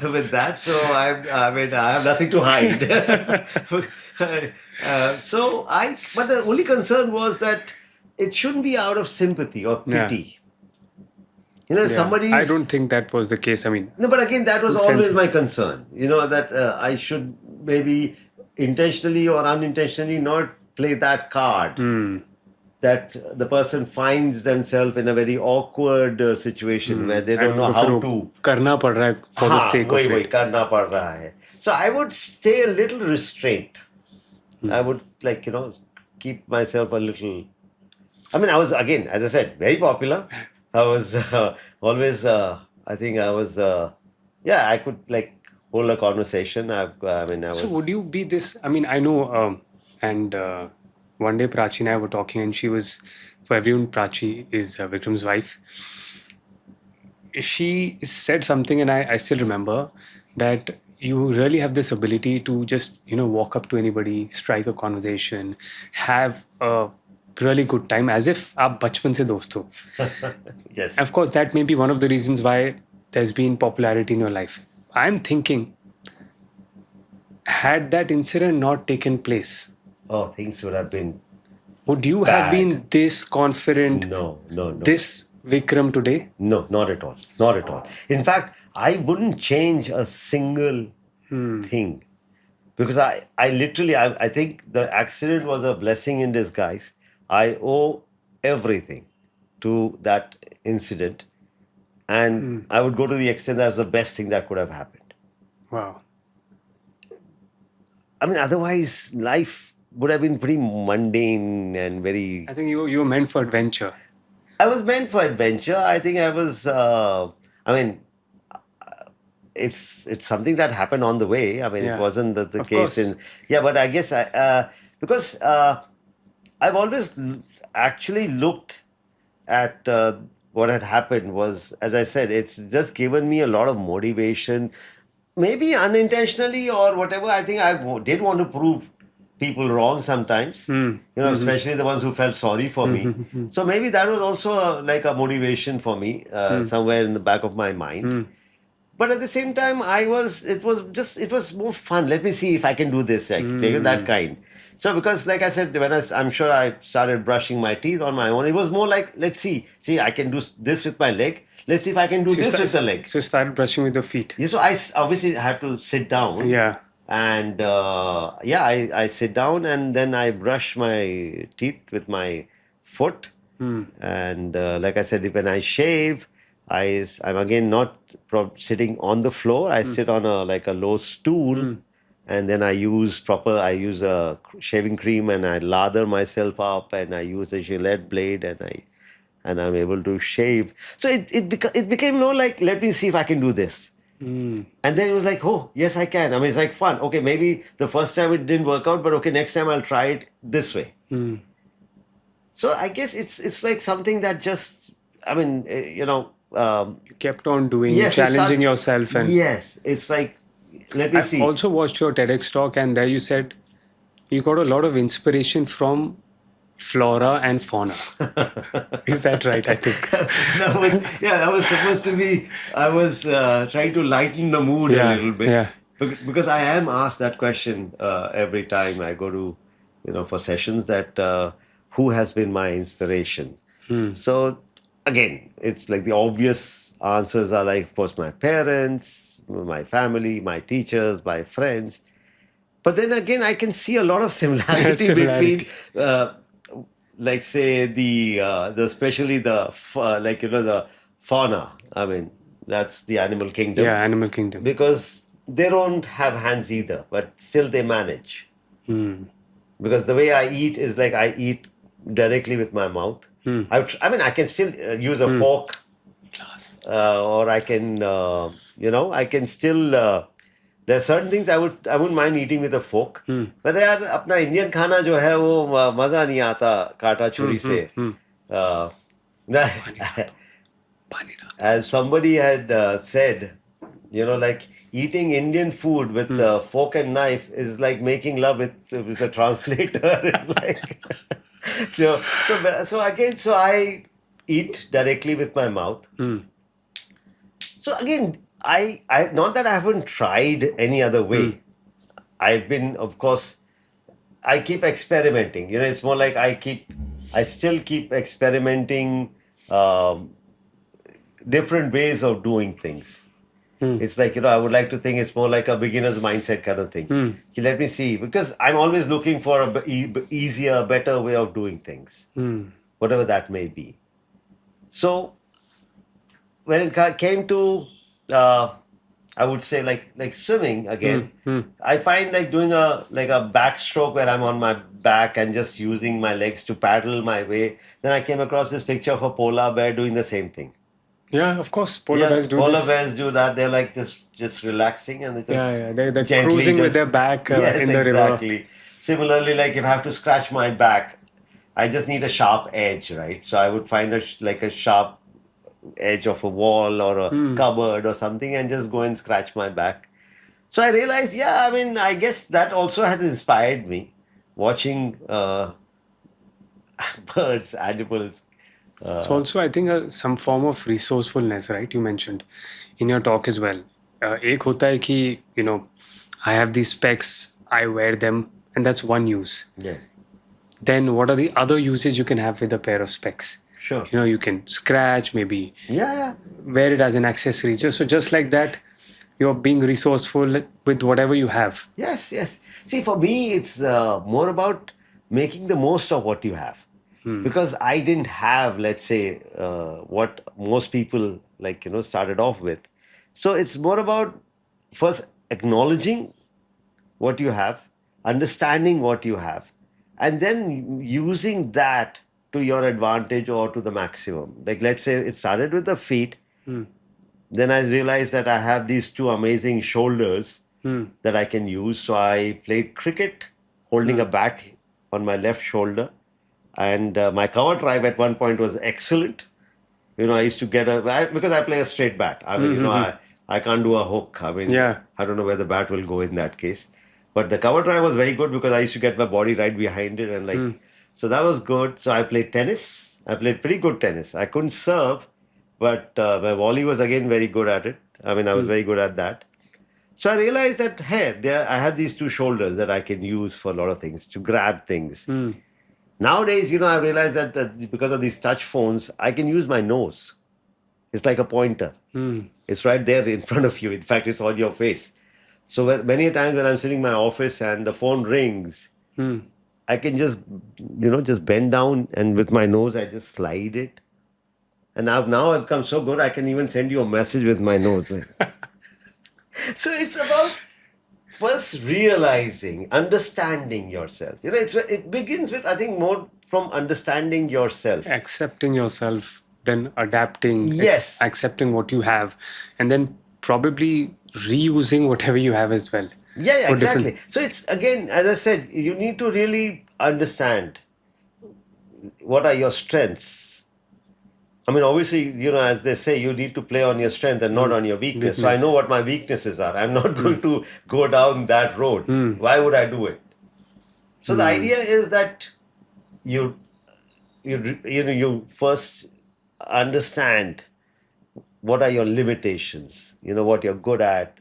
Speaker 1: with that. So I have nothing to hide. But the only concern was that it shouldn't be out of sympathy or pity. If somebody...
Speaker 2: I don't think that was the case. I mean...
Speaker 1: No, but again, that was always my concern. That I should maybe intentionally or unintentionally not play that card. That the person finds themselves in a very awkward situation where they don't know how to...
Speaker 2: करना पड़ रहा है for the sake of it.
Speaker 1: करना पड़ रहा है. So I would stay a little restrained. I would keep myself a little... I mean, I was, again, as I said, very popular. I was always, I think I was, I could hold a conversation. I was...
Speaker 2: So would you be this, I mean, I know, and one day Prachi and I were talking, and she was, for everyone, Prachi is Vikram's wife. She said something, and I still remember, that you really have this ability to just, walk up to anybody, strike a conversation, have a really good time, as if आप बचपन से दोस्त हो.
Speaker 1: Yes.
Speaker 2: Of course, that may be one of the reasons why there's been popularity in your life. I'm thinking, had that incident not taken place,
Speaker 1: things would have been
Speaker 2: Would you have been this confident,
Speaker 1: No.
Speaker 2: this Vikram today?
Speaker 1: No, not at all. Not at all. In fact, I wouldn't change a single thing because I literally, I think the accident was a blessing in disguise. I owe everything to that incident. And I would go to the extent that was the best thing that could have happened.
Speaker 2: Wow.
Speaker 1: I mean, otherwise, life would have been pretty mundane and very.
Speaker 2: I think you were meant for adventure.
Speaker 1: I was meant for adventure. I think I was. I mean, it's something that happened on the way. I mean,
Speaker 2: Yeah.
Speaker 1: it wasn't the
Speaker 2: Of
Speaker 1: case
Speaker 2: course.
Speaker 1: in. Yeah, but I guess because I've always actually looked at what had happened was, as I said, it's just given me a lot of motivation, maybe unintentionally or whatever. I think did want to prove people wrong sometimes, especially the ones who felt sorry for me. So maybe that was also like a motivation for me somewhere in the back of my mind. But at the same time, it was more fun. Let me see if I can do this, like that kind. So because, like I said, I'm sure I started brushing my teeth on my own, it was more like, let's see, I can do this with my leg. Let's see if I can do this with the leg.
Speaker 2: So you started brushing with the feet.
Speaker 1: Yeah, so I obviously had to sit down.
Speaker 2: Yeah.
Speaker 1: And I sit down and then I brush my teeth with my foot. And like I said, when I shave, I'm again not sitting on the floor. I sit on a low stool, and then I use a shaving cream and I lather myself up, and I use a Gillette blade, and I'm able to shave. So it became more like, let me see if I can do this. And then it was like, oh, yes, I can. I mean, it's like fun. Okay, maybe the first time it didn't work out, but okay, next time I'll try it this way. So I guess it's like something that just, I mean,
Speaker 2: You kept on doing,
Speaker 1: yes, you
Speaker 2: challenging
Speaker 1: start-
Speaker 2: yourself. And
Speaker 1: yes, it's like, let me
Speaker 2: I
Speaker 1: see.
Speaker 2: also watched your TEDx talk, and there you said you got a lot of inspiration from flora and fauna. Is that right? I think.
Speaker 1: that was supposed to be, I was trying to lighten the mood a little bit.
Speaker 2: Yeah.
Speaker 1: Because I am asked that question every time I go to, for sessions, that who has been my inspiration? So again, it's like the obvious answers are like, of course, my parents, my family, my teachers, my friends. But then again, I can see a lot of similarity between, like say especially the fauna. I mean, that's the animal kingdom.
Speaker 2: Yeah, animal kingdom.
Speaker 1: Because they don't have hands either, but still they manage. Because the way I eat is like I eat directly with my mouth. I mean, I can still use a fork, or I can, I can still. There are certain things I wouldn't mind eating with a fork. But यार अपना Indian खाना जो है वो मजा नहीं आता काटा छुरी से. As somebody had said, like eating Indian food with a fork and knife is like making love with a translator. It's like so I eat directly with my mouth. So again, I not that I haven't tried any other way. I've been, of course, I keep experimenting. It's more like I still keep experimenting different ways of doing things. It's like, I would like to think it's more like a beginner's mindset kind of thing. Let me see, because I'm always looking for a easier, better way of doing things, whatever that may be. So when it came to, I would say like swimming again, I find like doing a backstroke where I'm on my back and just using my legs to paddle my way. Then I came across this picture of a polar bear doing the same thing.
Speaker 2: Yeah, of course. Polar bears do this.
Speaker 1: Polar bears do that. They're like just relaxing and they just
Speaker 2: They're cruising with their back
Speaker 1: yes,
Speaker 2: in the
Speaker 1: exactly.
Speaker 2: river.
Speaker 1: Similarly, like if I have to scratch my back, I just need a sharp edge, right? So I would find a sharp edge of a wall or a cupboard or something and just go and scratch my back. So I realized, I mean, I guess that also has inspired me, watching birds, animals.
Speaker 2: It's also, I think, some form of resourcefulness, right? You mentioned in your talk as well. एक होता है कि, I have these specs, I wear them, and that's one use.
Speaker 1: Yes.
Speaker 2: then what are the other uses you can have with a pair of specs?
Speaker 1: Sure.
Speaker 2: You can scratch, maybe
Speaker 1: Yeah.
Speaker 2: wear it as an accessory. Just like that, you're being resourceful with whatever you have.
Speaker 1: Yes. See, for me, it's more about making the most of what you have. Because I didn't have, let's say, what most people started off with. So it's more about first acknowledging what you have, understanding what you have, and then using that to your advantage or to the maximum. Like, let's say it started with the feet. Then I realized that I have these two amazing shoulders that I can use. So I played cricket holding a bat on my left shoulder. And my cover drive at one point was excellent. I used to because I play a straight bat. I mean, I can't do a hook. I mean,
Speaker 2: Yeah.
Speaker 1: I don't know where the bat will go in that case. But the cover drive was very good because I used to get my body right behind it. And so that was good. So I played tennis. I played pretty good tennis. I couldn't serve, but my volley was again very good at it. I mean, I was very good at that. So I realized that, hey, I have these two shoulders that I can use for a lot of things, to grab things. Nowadays, I've realized that because of these touch phones, I can use my nose. It's like a pointer. It's right there in front of you. In fact, it's on your face. So many times when I'm sitting in my office and the phone rings, I can just bend down, and with my nose, I just slide it. And now I've become so good, I can even send you a message with my nose. So it's about first realizing, understanding yourself. It begins with, I think, more from understanding yourself.
Speaker 2: Accepting yourself, then adapting,
Speaker 1: Yes.
Speaker 2: accepting what you have, and then probably reusing whatever you have as well.
Speaker 1: Yeah,
Speaker 2: for
Speaker 1: exactly.
Speaker 2: different-
Speaker 1: So it's, again, as I said, you need to really understand what are your strengths. I mean, obviously, as they say, you need to play on your strength and not on your weakness. So I know what my weaknesses are. I'm not going to go down that road. Why would I do it? So the idea is that you first understand what are your limitations, what you're good at,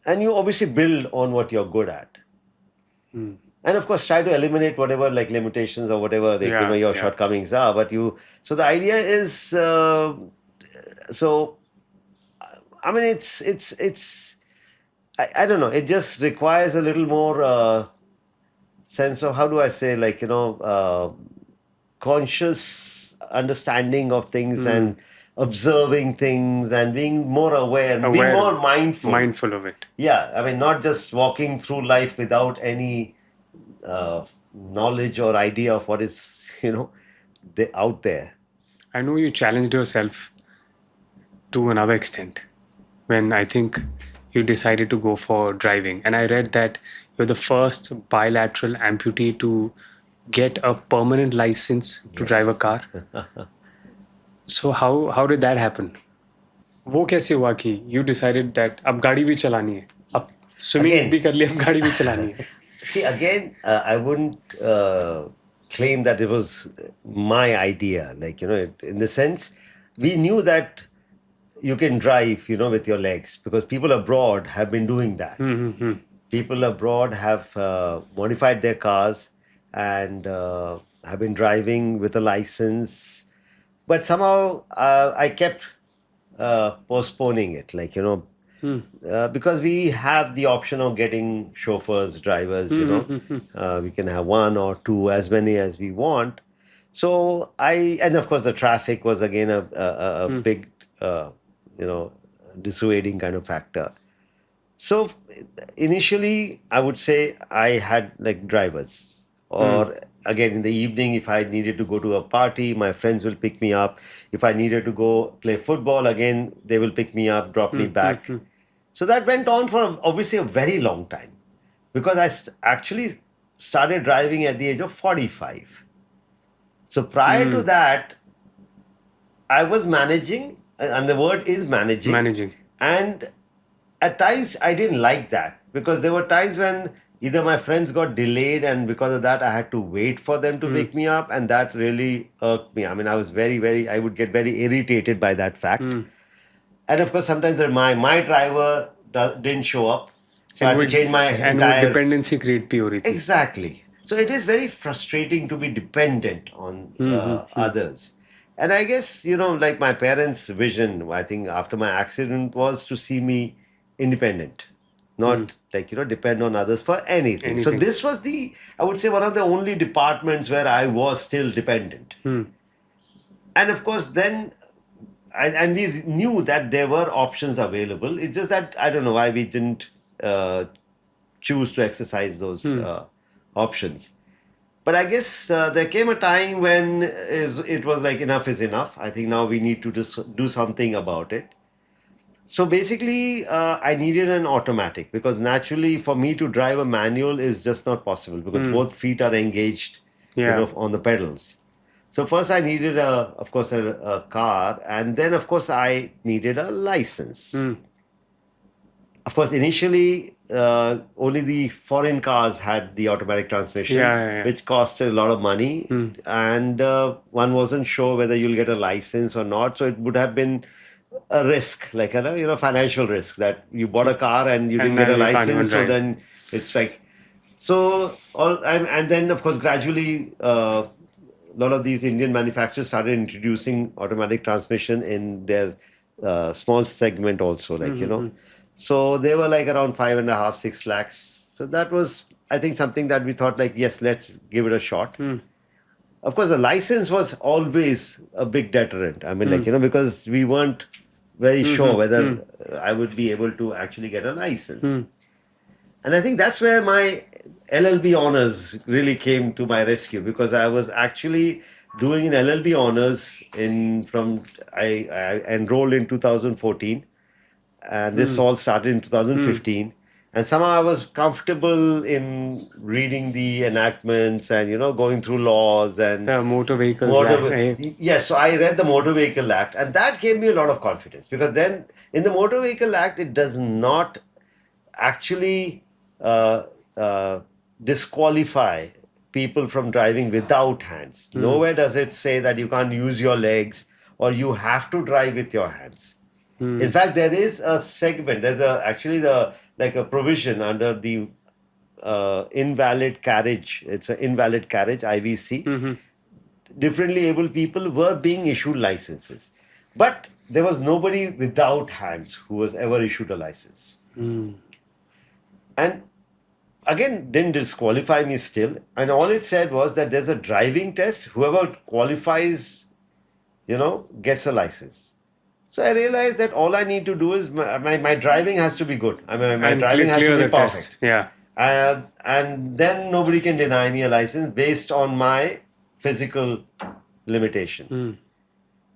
Speaker 1: and you obviously build on what you're good at. And of course, try to eliminate whatever limitations or whatever your shortcomings are. So the idea is, so I mean, it's I don't know. It just requires a little more sense of, how do I say, conscious understanding of things and observing things and being more aware, being more
Speaker 2: mindful of it.
Speaker 1: Yeah, I mean, not just walking through life without any knowledge or idea of what is, out there.
Speaker 2: I know you challenged yourself to another extent when I think you decided to go for driving. And I read that you're the first bilateral amputee to get a permanent license to drive a car. So how did that happen? वो कैसे हुआ कि you decided that अब गाड़ी भी चलानी है, अब swimming भी कर ली, अब गाड़ी भी चलानी है?
Speaker 1: See, again, I wouldn't claim that it was my idea. In the sense, we knew that you can drive, with your legs, because people abroad have been doing that. People abroad have modified their cars and have been driving with a license. But somehow I kept postponing it, because we have the option of getting chauffeurs, drivers, we can have one or two, as many as we want. So and of course the traffic was again a big, dissuading kind of factor. So initially I would say I had drivers, or again in the evening, if I needed to go to a party, my friends will pick me up. If I needed to go play football, again, they will pick me up, drop me back. So that went on for obviously a very long time, because I actually started driving at the age of 45. So prior to that, I was managing, and the word is managing.
Speaker 2: Managing.
Speaker 1: And at times I didn't like that, because there were times when either my friends got delayed, and because of that I had to wait for them to pick me up, and that really irked me. I mean, I was I would get very irritated by that fact. And of course, sometimes my driver didn't show up, so I had to change my
Speaker 2: and
Speaker 1: entire...
Speaker 2: वो dependency create भी हो रही थी.
Speaker 1: Exactly. So it is very frustrating to be dependent on others. And I guess, like my parents' vision, I think after my accident was to see me independent, not like, depend on others for anything. So
Speaker 2: Anything.
Speaker 1: this was I would say, one of the only departments where I was still dependent. And of course, then, and we knew that there were options available. It's just that I don't know why we didn't choose to exercise those options. But I guess there came a time when it was like enough is enough. I think now we need to just do something about it. So basically, I needed an automatic because naturally for me to drive a manual is just not possible because both feet are engaged, on the pedals. So first I needed of course, a car, and then of course I needed a license. Of course, initially only the foreign cars had the automatic transmission, which cost a lot of money, and one wasn't sure whether you'll get a license or not. So it would have been a risk, like a financial risk, that you bought a car and you didn't get a license. So then it's like, and then of course gradually a lot of these Indian manufacturers started introducing automatic transmission in their small segment also, like so they were like around 5.5, 6 lakhs. So that was, I think, something that we thought like, yes, let's give it a shot. Of course, the license was always a big deterrent. I mean, because we weren't very sure whether I would be able to actually get a license. And I think that's where my LLB honors really came to my rescue, because I was actually doing an LLB honors I enrolled in 2014, and this all started in 2015. And somehow I was comfortable in reading the enactments and, going through laws and
Speaker 2: the Motor Vehicles Act.
Speaker 1: Yes, so I read the Motor Vehicle Act, and that gave me a lot of confidence, because then in the Motor Vehicle Act, it does not actually disqualify people from driving without hands. Nowhere does it say that you can't use your legs or you have to drive with your hands. In fact, there is a segment. There's a provision under the invalid carriage. It's an invalid carriage, IVC. Differently abled people were being issued licenses, but there was nobody without hands who was ever issued a license. And again, didn't disqualify me still. And all it said was that there's a driving test. Whoever qualifies, gets a license. So I realized that all I need to do is my driving has to be good. I mean, my driving has to be perfect.
Speaker 2: Yeah.
Speaker 1: And then nobody can deny me a license based on my physical limitation.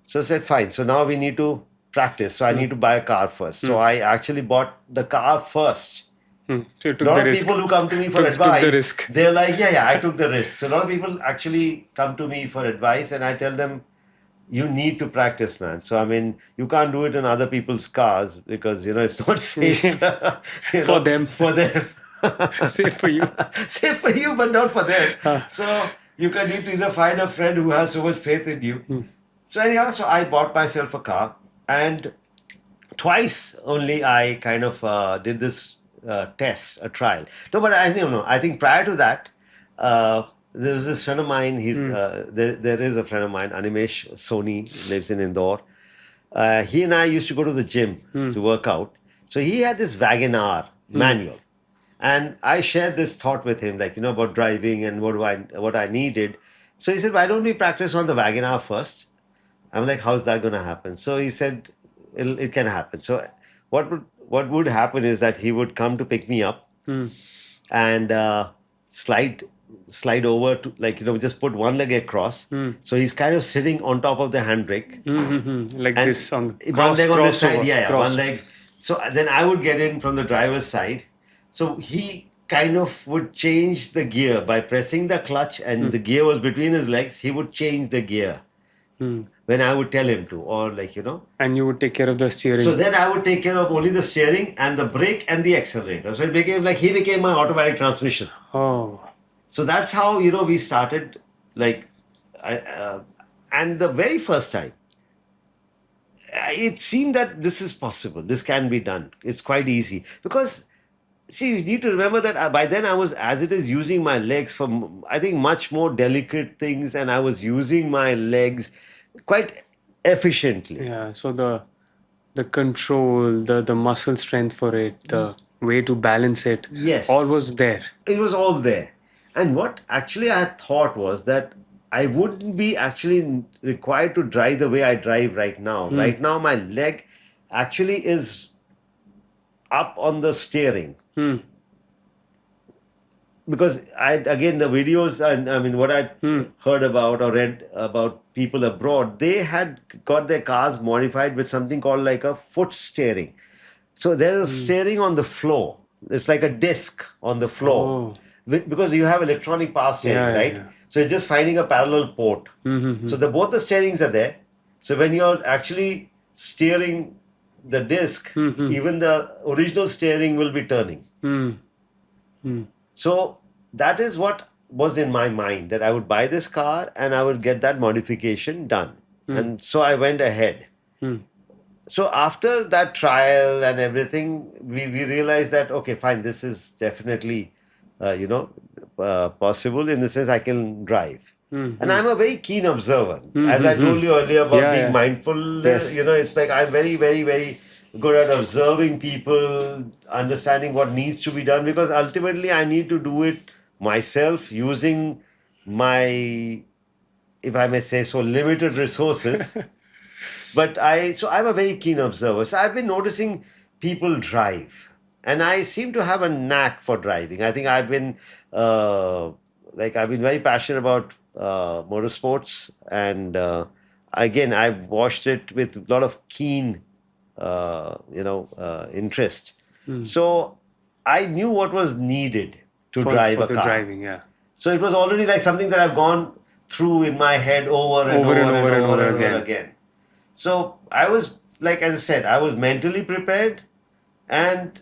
Speaker 1: So I said, fine. So now we need to practice. So I need to buy a car first. So I actually bought the car first.
Speaker 2: So you took
Speaker 1: a lot
Speaker 2: the
Speaker 1: of
Speaker 2: risk.
Speaker 1: people who come to me for advice, they're like, yeah, I took the risk. So a lot of people actually come to me for advice, and I tell them, you need to practice, man. So, I mean, you can't do it in other people's cars because, it's not safe.
Speaker 2: For them.
Speaker 1: For them.
Speaker 2: Safe for you.
Speaker 1: Safe for you, but not for them. So, you need to either find a friend who has so much faith in you. So, anyhow, I bought myself a car, and twice only I kind of did this test, a trial. No, but I think prior to that, there was this friend of mine. There is a friend of mine, Animesh Soni, lives in Indore. He and I used to go to the gym to work out. So he had this Wagon-R manual, and I shared this thought with him, like about driving and what I needed. So he said, "Why don't we practice on the Wagon-R first?" I'm like, "How's that going to happen?" So he said, "It can happen." So what would happen is that he would come to pick me up and slide over to just put one leg across. So he's kind of sitting on top of the handbrake.
Speaker 2: Like
Speaker 1: and
Speaker 2: this on
Speaker 1: one leg on the side.
Speaker 2: over,
Speaker 1: Yeah, one leg. So then I would get in from the driver's side. So he kind of would change the gear by pressing the clutch, and the gear was between his legs. He would change the gear when I would tell him to, or
Speaker 2: And you would take care of the steering.
Speaker 1: So then I would take care of only the steering and the brake and the accelerator. So it became like he became my automatic transmission.
Speaker 2: Oh.
Speaker 1: So that's how, we started, and the very first time, it seemed that this is possible. This can be done. It's quite easy. Because See, you need to remember that by then I was, as it is, using my legs for, I think, much more delicate things, and I was using my legs quite efficiently.
Speaker 2: Yeah. So the control, the muscle strength for it, the way to balance it, all
Speaker 1: Yes,
Speaker 2: was there.
Speaker 1: it was all there. And what actually I thought was that I wouldn't be actually required to drive the way I drive right now. Right now, my leg actually is up on the steering.
Speaker 2: Hmm.
Speaker 1: Because again, the videos, and I mean, what I heard about or read about people abroad, they had got their cars modified with something called like a foot steering. So there is a steering on the floor. It's like a disc on the floor.
Speaker 2: Oh.
Speaker 1: Because you have electronic power steering,
Speaker 2: Yeah,
Speaker 1: right?
Speaker 2: yeah.
Speaker 1: So you're just finding a parallel port. So both the steerings are there. So when you're actually steering the disc, even the original steering will be turning. So that is what was in my mind, that I would buy this car and I would get that modification done. And so I went ahead. So after that trial and everything, we realized that, okay, fine, this is definitely, possible, in the sense I can drive. And I'm a very keen observer. As I told you earlier about
Speaker 2: Yeah,
Speaker 1: being
Speaker 2: yeah.
Speaker 1: mindful,
Speaker 2: Yes.
Speaker 1: it's like I'm very, very, very good at observing people, understanding what needs to be done, because ultimately I need to do it myself using my, if I may say so, limited resources. But I'm a very keen observer. So I've been noticing people drive, and I seem to have a knack for driving. I think I've been very passionate about motorsports, and again, I've watched it with a lot of keen, interest. So I knew what was needed to drive
Speaker 2: For
Speaker 1: a
Speaker 2: the
Speaker 1: car.
Speaker 2: driving, yeah.
Speaker 1: So it was already like something that I've gone through in my head over and
Speaker 2: Over
Speaker 1: over
Speaker 2: and
Speaker 1: and
Speaker 2: over and
Speaker 1: over
Speaker 2: over
Speaker 1: and over
Speaker 2: again.
Speaker 1: again. So I was, like, as I said, I was mentally prepared, and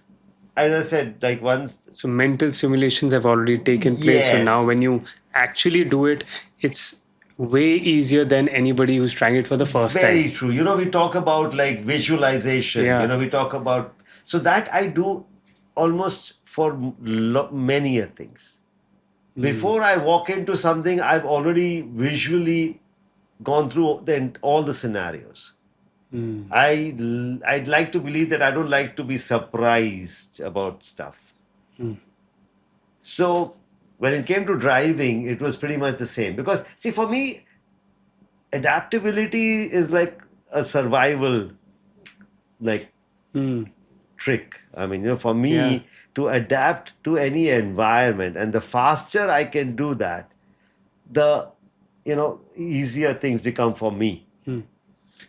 Speaker 1: as I said, like, once,
Speaker 2: So mental simulations have already taken place. So now when
Speaker 1: yes,
Speaker 2: you actually do it, it's way easier than anybody who's trying it for the first time.
Speaker 1: very true. We talk about like visualization.
Speaker 2: Yeah.
Speaker 1: We talk about, so that I do almost for many a things. Before I walk into something, I've already visually gone through all the scenarios. I'd like to believe that I don't like to be surprised about stuff. So when it came to driving, it was pretty much the same. Because, see, for me, adaptability is like a survival, like, trick. I mean, for me,
Speaker 2: Yeah.
Speaker 1: to adapt to any environment, and the faster I can do that, the easier things become for me.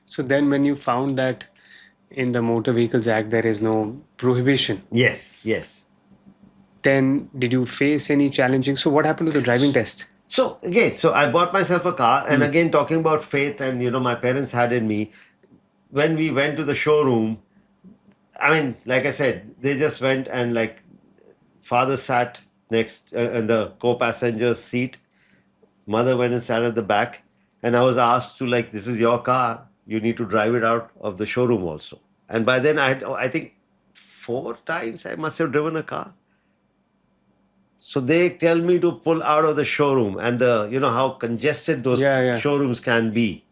Speaker 2: So then when you found that in the Motor Vehicles Act there is no prohibition,
Speaker 1: Yes, yes.
Speaker 2: then did you face any challenging? So what happened to the driving test?
Speaker 1: So again, so I bought myself a car, and again, talking about faith, and my parents had in me. When we went to the showroom, I mean, like I said, they just went, and like, father sat next in the co-passenger seat, mother went and sat at the back, and I was asked to, like, this is your car, you need to drive it out of the showroom also. And by then I think 4 times I must have driven a car. So they tell me to pull out of the showroom, and how congested those
Speaker 2: Yeah, yeah.
Speaker 1: showrooms can be.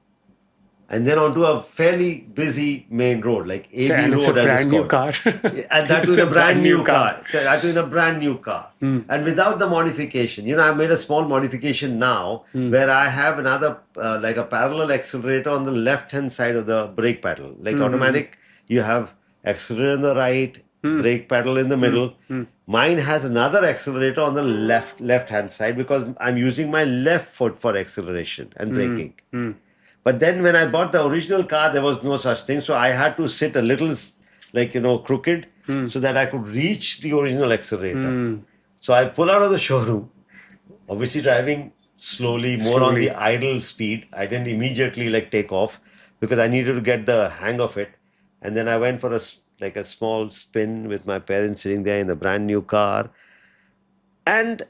Speaker 1: And then onto a fairly busy main road, like AB
Speaker 2: And it's a
Speaker 1: Road, as it's
Speaker 2: brand new
Speaker 1: called.
Speaker 2: car.
Speaker 1: And that too
Speaker 2: It's
Speaker 1: in
Speaker 2: a
Speaker 1: a brand new car.
Speaker 2: car.
Speaker 1: That too in a brand new car. And without the modification. I made a small modification now, where I have another, like a parallel accelerator on the left-hand side of the brake pedal. Like automatic, you have accelerator on the right, brake pedal in the middle. Mine has another accelerator on the left-hand side, because I'm using my left foot for acceleration and braking. But then when I bought the original car, there was no such thing. So I had to sit a little, like, crooked, so that I could reach the original accelerator. So I pull out of the showroom, obviously driving slowly, more on the
Speaker 2: Slowly.
Speaker 1: idle speed. I didn't immediately like take off, because I needed to get the hang of it. And then I went for a small spin with my parents sitting there in the brand new car. And,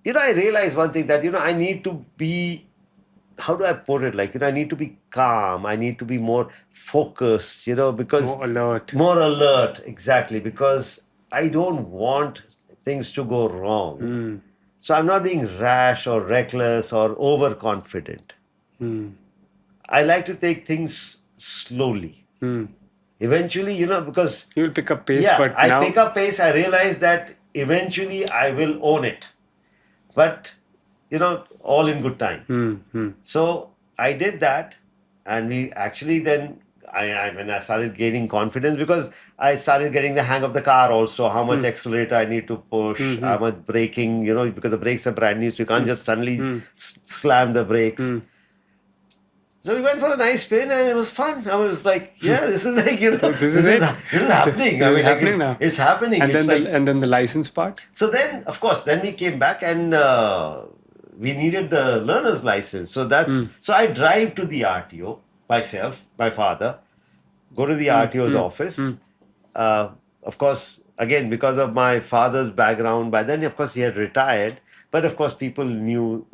Speaker 1: I realized one thing, that, I need to be, how do I put it? Like, I need to be calm. I need to be more focused, because
Speaker 2: More alert.
Speaker 1: more alert, exactly, because I don't want things to go wrong. So I'm not being rash or reckless or overconfident. I like to take things slowly. Eventually, because
Speaker 2: You will pick up pace, but
Speaker 1: I
Speaker 2: now
Speaker 1: pick up pace. I realize that eventually I will own it. But, all in good time. So I did that, and we actually then when I started gaining confidence, because I started getting the hang of the car also, how much accelerator I need to push, how much braking, because the brakes are brand new, so you can't just suddenly slam the brakes. So we went for a nice spin and it was fun. I was like, yeah, this is like,
Speaker 2: this is it.
Speaker 1: This is happening. I
Speaker 2: This is
Speaker 1: mean,
Speaker 2: happening now.
Speaker 1: It's happening.
Speaker 2: And
Speaker 1: It's
Speaker 2: then
Speaker 1: like,
Speaker 2: and then the license part.
Speaker 1: so then, of course, then we came back and we needed the learner's license. So so I drive to the RTO myself, my father, go to the RTO's office. Of course, again, because of my father's background, by then, of course, he had retired. But of course, people knew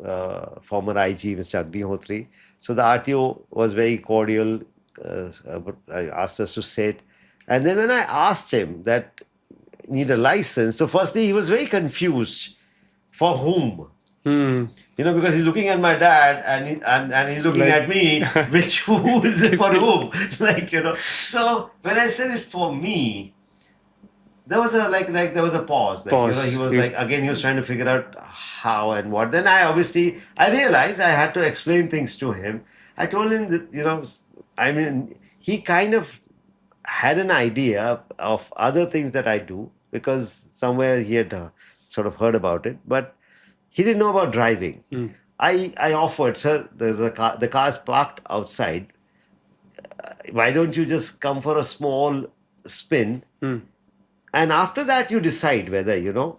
Speaker 1: former IG, Mr. Agnihotri. So the RTO was very cordial. I asked us to sit. And then when I asked him that need a license, so firstly, he was very confused. For whom? Because he's looking at my dad and he's looking at me, who is it for whom? So when I said it's for me, there was a there was a pause. He was trying to figure out how and what. Then I realized I had to explain things to him. I told him that, he kind of had an idea of other things that I do, because somewhere he had sort of heard about it, but he didn't know about driving. I offered, sir, the car is parked outside. Why don't you just come for a small spin? And after that, you decide whether,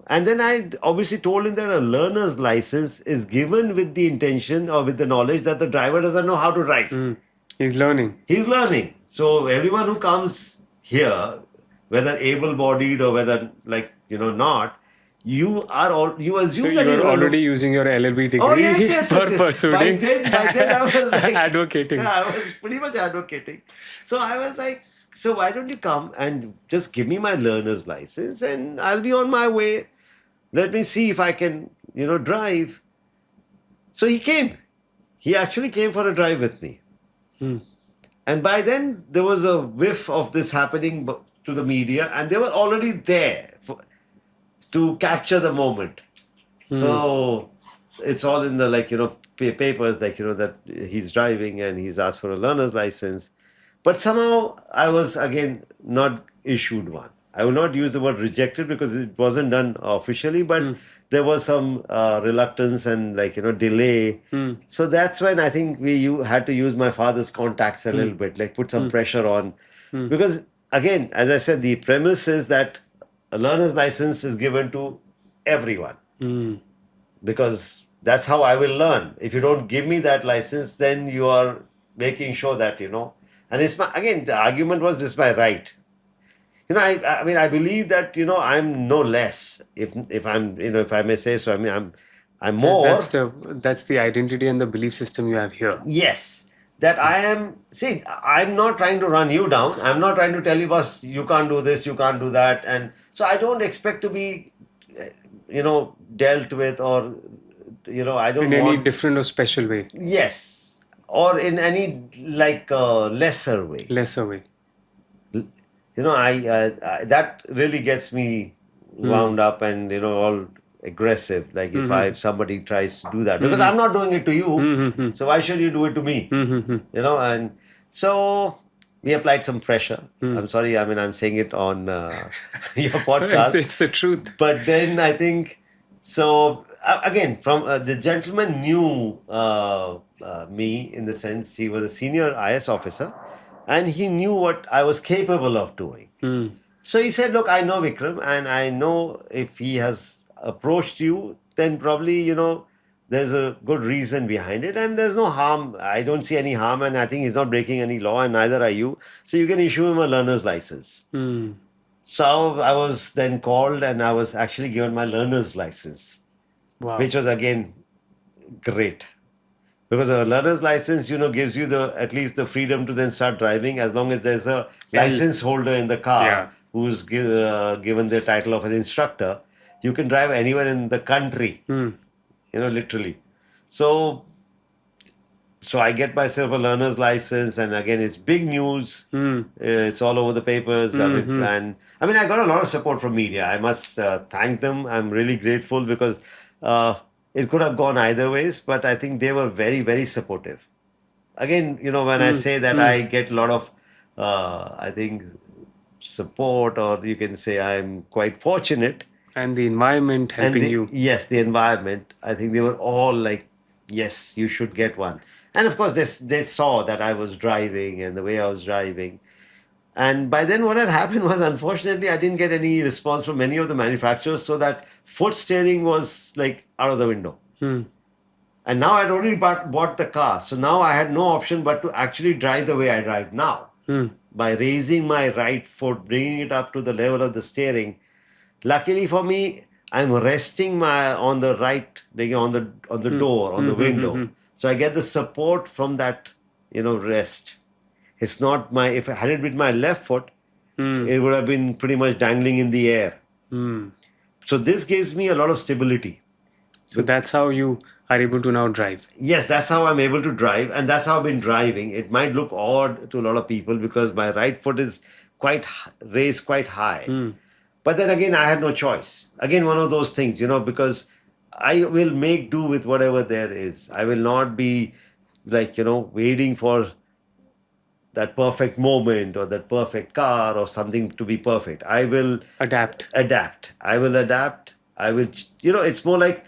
Speaker 1: And then I obviously told him that a learner's license is given with the intention or with the knowledge that the driver doesn't know how to drive.
Speaker 2: He's learning.
Speaker 1: He's learning. So everyone who comes here, whether able-bodied or whether not, you assume that
Speaker 2: you're already using your LLB degree for pursuing.
Speaker 1: By then I was like
Speaker 2: advocating.
Speaker 1: Yeah, I was pretty much advocating. So I was like, so why don't you come and just give me my learner's license and I'll be on my way. Let me see if I can, drive. So he came. He actually came for a drive with me. And by then, there was a whiff of this happening to the media, and they were already there to capture the moment. So it's all in the papers, that he's driving and he's asked for a learner's license. But somehow I was again not issued one. I will not use the word rejected because it wasn't done officially, but there was some reluctance and delay. So that's when I think you had to use my father's contacts a little bit, put some pressure on. Because again, as I said, the premise is that a learner's license is given to everyone. Because that's how I will learn. If you don't give me that license, then you are making sure that, and it's the argument was this my right. I believe that, I'm no less if I'm, if I may say so. I'm more.
Speaker 2: That's the identity and the belief system you have here.
Speaker 1: Yes. That I'm not trying to run you down. I'm not trying to tell you, boss, you can't do this, you can't do that. And so I don't expect to be, dealt with or, I don't
Speaker 2: in any different or special way.
Speaker 1: Yes. Or in any lesser way.
Speaker 2: Lesser way.
Speaker 1: That really gets me wound up and all aggressive. If somebody tries to do that, because I'm not doing it to you, so why should you do it to me? And so we applied some pressure. I'm sorry, I'm saying it on your podcast.
Speaker 2: It's the truth.
Speaker 1: But then I think so. Again, from the gentleman knew me in the sense he was a senior IS officer. And he knew what I was capable of doing. So he said, look, I know Vikram, and I know if he has approached you, then probably, there's a good reason behind it, and there's no harm. I don't see any harm, and I think he's not breaking any law, and neither are you. So you can issue him a learner's license. So I was then called, and I was actually given my learner's license, which was, again, great. Because a learner's license, gives you at least the freedom to then start driving, as long as there's a license holder in the car who's given the title of an instructor, you can drive anywhere in the country, literally. So I get myself a learner's license, and again, it's big news. It's all over the papers. I got a lot of support from media. I must thank them. I'm really grateful because it could have gone either ways, but I think they were very, very supportive. Again, when I say that I get a lot of, I think, support, or you can say I'm quite fortunate.
Speaker 2: And the environment helping you.
Speaker 1: Yes, the environment. I think they were all like, yes, you should get one. And of course, they saw that I was driving and the way I was driving. And by then, what had happened was, unfortunately, I didn't get any response from many of the manufacturers. So that foot steering was like out of the window. And now I'd already bought the car. So now I had no option but to actually drive the way I drive now. By raising my right foot, bringing it up to the level of the steering. Luckily for me, I'm resting on the right, on the door, on the window. So I get the support from that, rest. It's not if I had it with my left foot, it would have been pretty much dangling in the air. So this gives me a lot of stability.
Speaker 2: So that's how you are able to now drive.
Speaker 1: Yes, that's how I'm able to drive, and that's how I've been driving. It might look odd to a lot of people because my right foot is raised quite high. But then again, I had no choice. Again, one of those things, because I will make do with whatever there is. I will not be waiting for that perfect moment or that perfect car or something to be perfect. I will
Speaker 2: adapt.
Speaker 1: I will adapt. I will, it's more like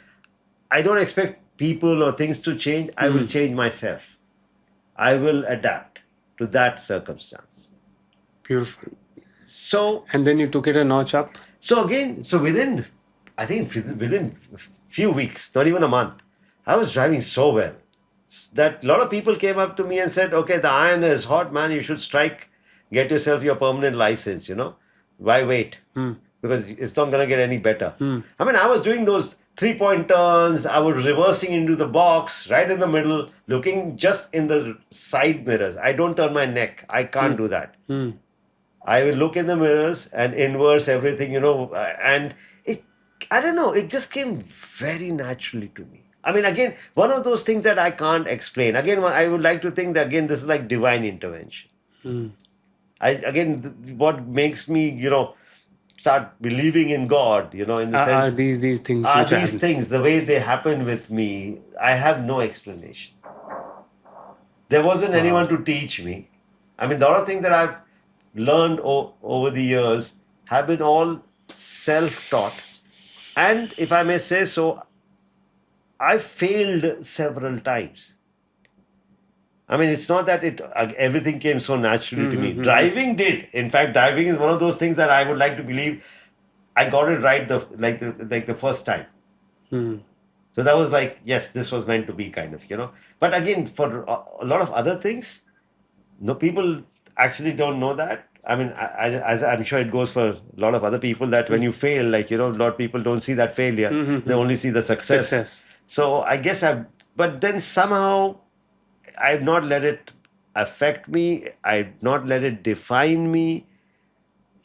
Speaker 1: I don't expect people or things to change. I will change myself. I will adapt to that circumstance.
Speaker 2: Beautiful.
Speaker 1: So,
Speaker 2: and then you took it a notch up?
Speaker 1: So again, within few weeks, not even a month, I was driving so well that a lot of people came up to me and said, okay, the iron is hot, man, you should get yourself your permanent license, Why wait? Because it's not going to get any better. I was doing those 3-point turns, I was reversing into the box, right in the middle, looking just in the side mirrors. I don't turn my neck. I can't do that. I will look in the mirrors and inverse everything, and I don't know, it just came very naturally to me. Again, one of those things that I can't explain. Again, I would like to think that, again, this is like divine intervention. What makes me, start believing in God, in the sense...
Speaker 2: these things.
Speaker 1: These things, the way they happen with me, I have no explanation. There wasn't anyone to teach me. A lot of things that I've learned over the years have been all self-taught. And if I may say so, I failed several times. It's not that everything came so naturally to me. Driving did. In fact, driving is one of those things that I would like to believe I got it right the first time. So that was like, yes, this was meant to be kind of, But again, for a lot of other things, people actually don't know that. As I'm sure it goes for a lot of other people, that when you fail, a lot of people don't see that failure. They only see the success. So I guess but then somehow I've not let it affect me. I've not let it define me.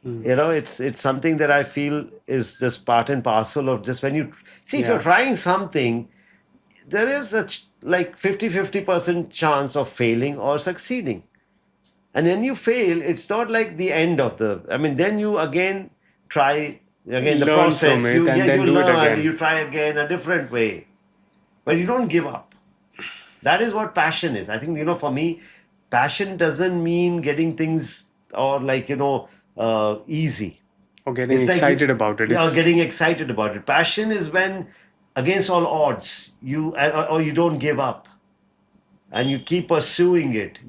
Speaker 1: It's something that I feel is just part and parcel of just when you see, if you're trying something, there is a 50% chance of failing or succeeding. And when you fail, it's not like the end of then you again try the process.
Speaker 2: You learn,
Speaker 1: you try again a different way. But you don't give up. That is what passion is. I think, for me, passion doesn't mean getting things or easy.
Speaker 2: Or getting excited about it.
Speaker 1: Yeah, getting excited about it. Passion is when, against all odds, you don't give up. And you keep pursuing it,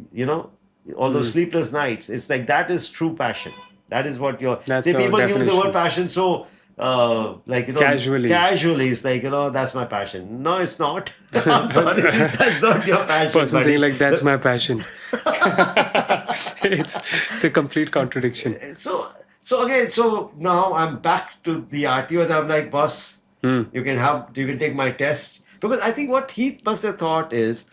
Speaker 1: all those sleepless nights. It's like that is true passion. That is what people use the word passion so
Speaker 2: casually.
Speaker 1: It's like, that's my passion. No, it's not. I'm sorry. That's not your passion.
Speaker 2: Person saying that's my passion. It's a complete contradiction.
Speaker 1: So now I'm back to the RTO and I'm like, boss, you can take my test. Because I think what he must have thought is,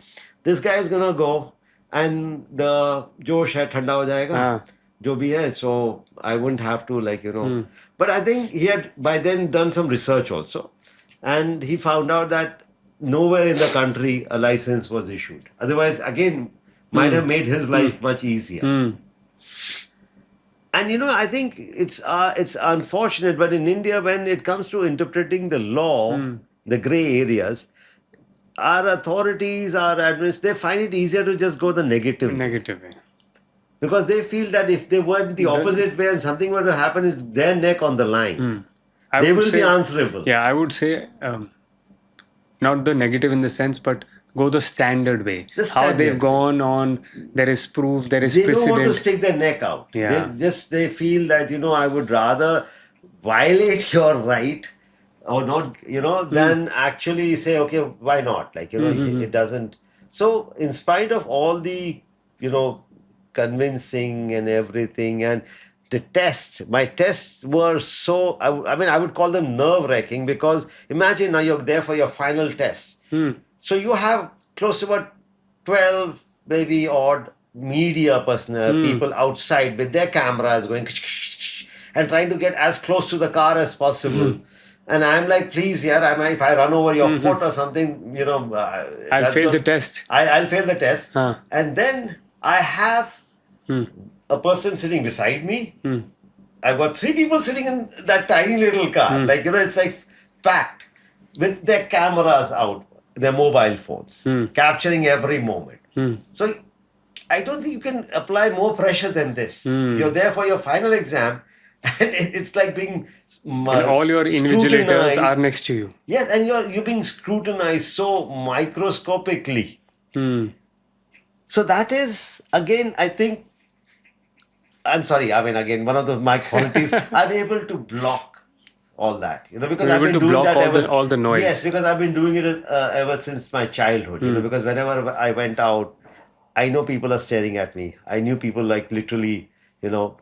Speaker 1: this guy is going to go and the josh hai thanda ho jayega. जो भी hai, so I wouldn't have to But I think he had by then done some research also, and he found out that nowhere in the country a license was issued. Otherwise, again, might have made his life much easier. And I think it's unfortunate, but in India, when it comes to interpreting the law, the gray areas, our authorities, our they find it easier to just go the negative way.
Speaker 2: Negative way.
Speaker 1: Because they feel that if they went the opposite way and something were to happen, it's their neck on the line. They will be answerable.
Speaker 2: Yeah, I would say not the negative in the sense, but go the standard way. How they've gone on, there is proof, there is precedent.
Speaker 1: They don't want to stick their neck out.
Speaker 2: Yeah.
Speaker 1: They feel that, I would rather violate your right or not, than actually say, okay, why not? It doesn't. So in spite of all the, convincing and everything, and my tests were so, I would call them nerve-wracking, because imagine now you're there for your final test. So you have close to about 12 maybe odd media personnel, people outside with their cameras going and trying to get as close to the car as possible. And I'm like, please, if I run over your foot or something,
Speaker 2: I'll fail the test.
Speaker 1: I'll fail the test. And then I have a person sitting beside me. I've got 3 people sitting in that tiny little car. It's like packed with their cameras out, their mobile phones, capturing every moment. So I don't think you can apply more pressure than this. You're there for your final exam, and it's like being
Speaker 2: and all your invigilators are next to you.
Speaker 1: Yes, and you're being scrutinized so microscopically. So that is, again, I think, I'm sorry, again, one of my qualities, I'm able to block all that, because I've been doing that
Speaker 2: all the noise.
Speaker 1: Yes, because I've been doing it ever since my childhood, because whenever I went out, I know people are staring at me. I knew people literally,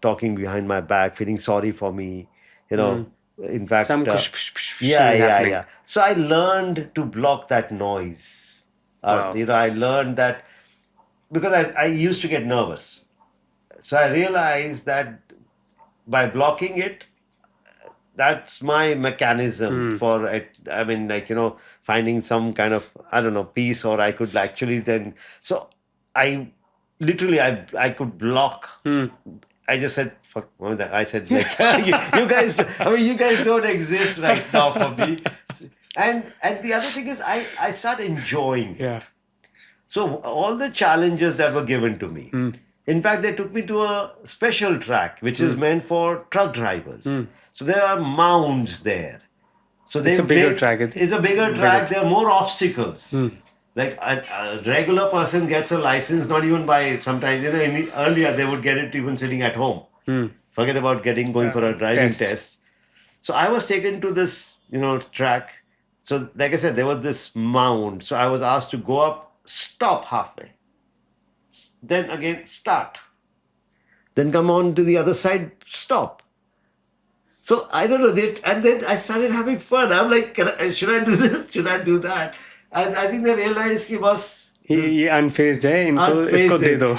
Speaker 1: talking behind my back, feeling sorry for me, in fact.
Speaker 2: Some
Speaker 1: yeah. So I learned to block that noise.
Speaker 2: Wow.
Speaker 1: I learned that because I used to get nervous. So I realized that by blocking it, that's my mechanism for it. Finding some kind of, peace, or I could actually then. So I could block. I just said, fuck, I said, you guys, you guys don't exist right now for me. And the other thing is, I started enjoying it.
Speaker 2: Yeah.
Speaker 1: So all the challenges that were given to me, in fact, they took me to a special track, which is meant for truck drivers. So there are mounds there. So
Speaker 2: it's a bigger track.
Speaker 1: It's a bigger track. There are more obstacles. Like a regular person gets a license, not even by sometimes, earlier they would get it even sitting at home. Forget about going for a driving test. So I was taken to this, track. So like I said, there was this mound. So I was asked to go up, stop halfway. Then again, start. Then come on to the other side, stop. So I don't know, and then I started having fun. I'm like, should I do this? Should I do that? And I think they realized he was...
Speaker 2: He unfazed hai, isko de do.